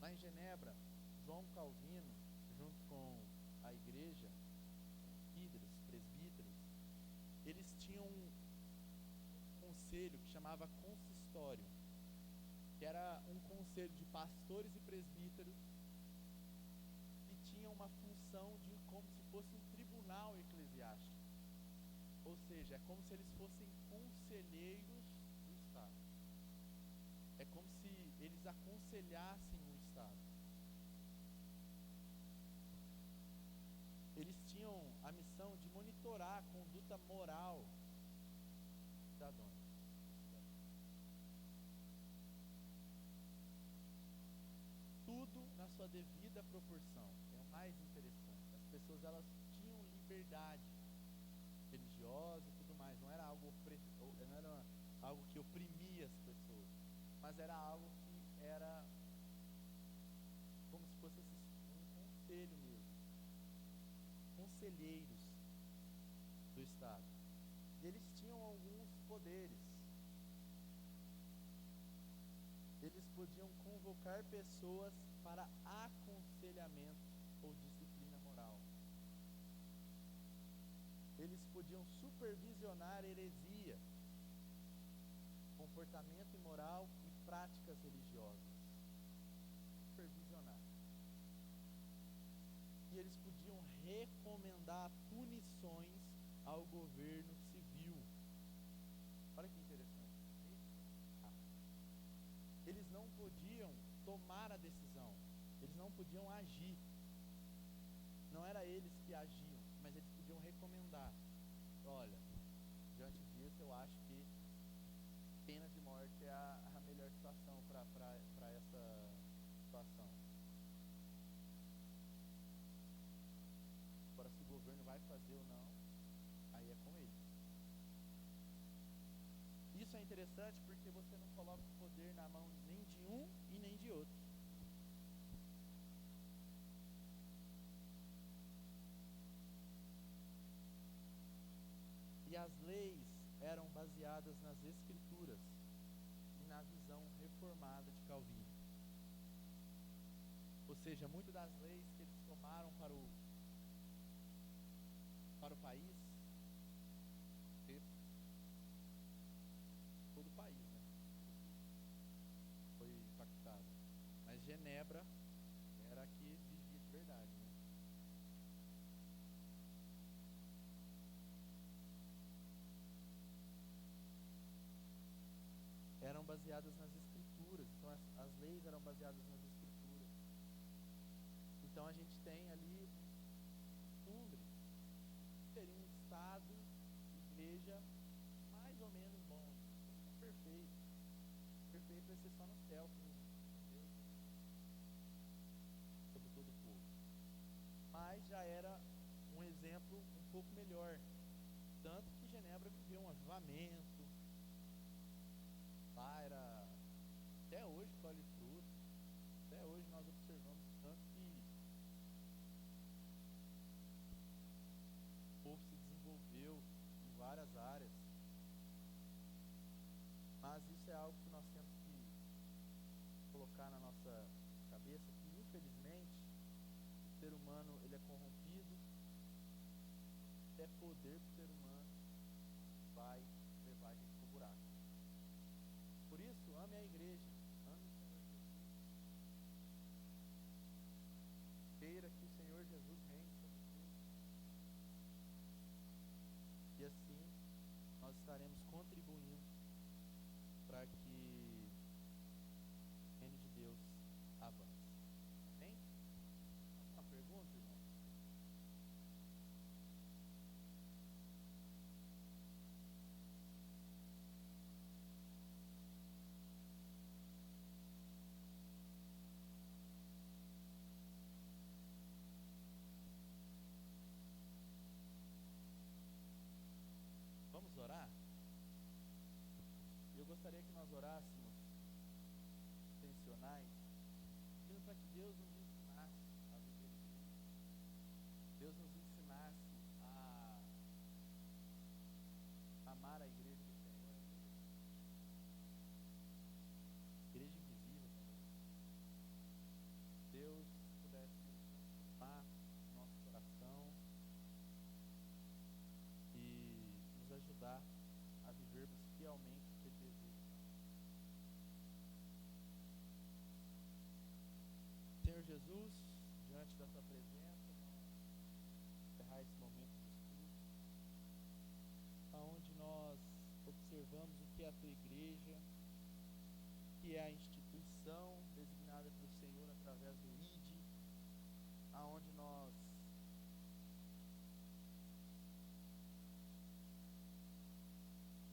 Lá em Genebra, João Calvino, junto com a igreja, líderes, presbíteros, eles tinham um conselho que chamava consistório, que era um conselho de pastores e presbíteros que tinha uma função de como tribunal eclesiástico. Ou seja, é como se eles fossem conselheiros do Estado. É como se eles aconselhassem o Estado. Eles tinham a missão de monitorar a conduta moral dos cidadãos. Tudo na sua devida proporção. É o mais interessante. As pessoas, elas tinham liberdade religiosa e tudo mais. Não era algo que oprimia as pessoas, mas era algo que era como se fosse um conselho mesmo. Conselheiros do Estado. E eles tinham alguns poderes. Eles podiam convocar pessoas para aconselhamento ou disciplina moral. Eles podiam supervisionar heresia, comportamento imoral e práticas religiosas. Supervisionar. E eles podiam recomendar punições ao governo civil. Olha que interessante. Eles não podiam tomar a decisão, eles não podiam agir. Não era eles que agiam, mas eles podiam recomendar. Olha, diante disso eu acho que pena de morte é a melhor situação para essa situação. Agora, se o governo vai fazer ou não, aí é com eles. Isso é interessante porque você não coloca o poder na mão nem de um e nem de outro. E as leis eram baseadas nas Escrituras e na visão reformada de Calvino. Ou seja, muitas das leis que eles tomaram para o país, todo o país, né? Foi impactado. Mas Genebra era a que vigia de verdade, né? Eram baseadas nas Escrituras. Então as leis eram baseadas nas Escrituras. Então a gente tem ali seria um estado, igreja mais ou menos bom, não perfeito. Perfeito vai ser só no céu com Deus sobre todo o povo. Mas já era um exemplo um pouco melhor. Tanto que Genebra viveu um avivamento. Lá era, até hoje colhe frutos. Até hoje nós observamos tanto que o povo se desenvolveu em várias áreas. Mas isso é algo que nós temos que colocar na nossa cabeça, que infelizmente o ser humano ele é corrompido. É poder para o ser humano vai levar a gente para o buraco. Por isso, ame a igreja, ame o Senhor Jesus. Queira que o Senhor Jesus reine sobre tudo. E assim, nós estaremos contribuindo para que o reino de Deus avance. Amém? Uma pergunta, irmão? Vamos orar? Eu gostaria que nós orássemos intencionais, pedindo para que Deus nos ensinasse a viver igreja. Deus nos ensinasse a amar a igreja do Senhor, igreja invisível também. Deus pudesse transformar nosso coração e nos ajudar a vivermos fielmente o que Ele deseja. Senhor Jesus, diante da Tua presença, encerrar esse momento aonde nós observamos o que é a tua igreja, que é a instituição designada pelo Senhor através do ID, aonde nós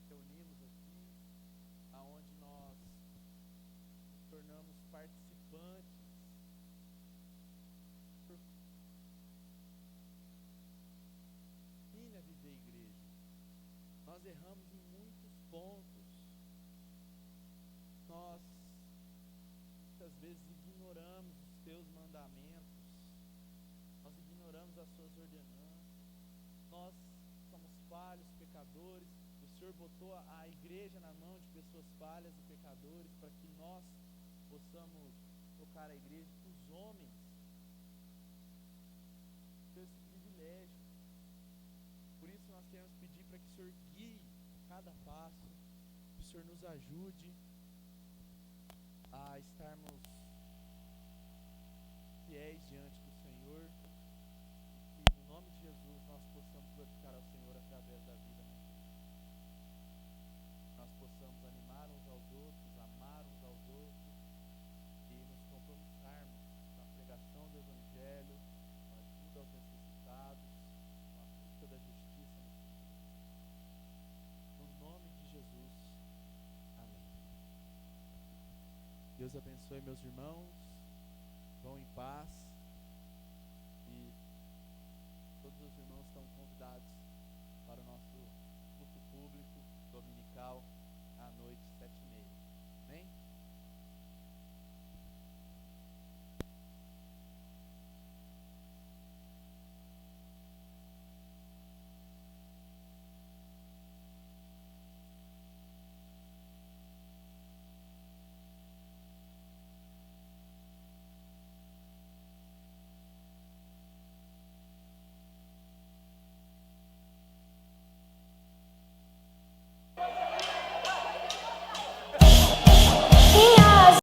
reunimos aqui, aonde nós nos tornamos participantes por fim a viver a igreja. Nós erramos em muitos pontos. Nós muitas vezes ignoramos os teus mandamentos, nós ignoramos as suas ordenanças, nós somos falhos, pecadores. O Senhor botou a igreja na mão de pessoas falhas e pecadores para que nós possamos tocar a igreja, que os homens tenham esse privilégio. Por isso nós queremos pedir para que o Senhor guie cada passo, que o Senhor nos ajude a estarmos fiéis diante do Senhor, e que no nome de Jesus nós possamos glorificar ao Senhor através da vida, nós possamos animar uns aos outros, amar uns aos outros e nos compromissarmos com a pregação do Evangelho, com a ajuda aos necessitados, com a busca da justiça no nome de Jesus. Amém. Deus abençoe meus irmãos, vão em paz, e todos os irmãos estão convidados para o nosso culto público dominical à noite, 7h30.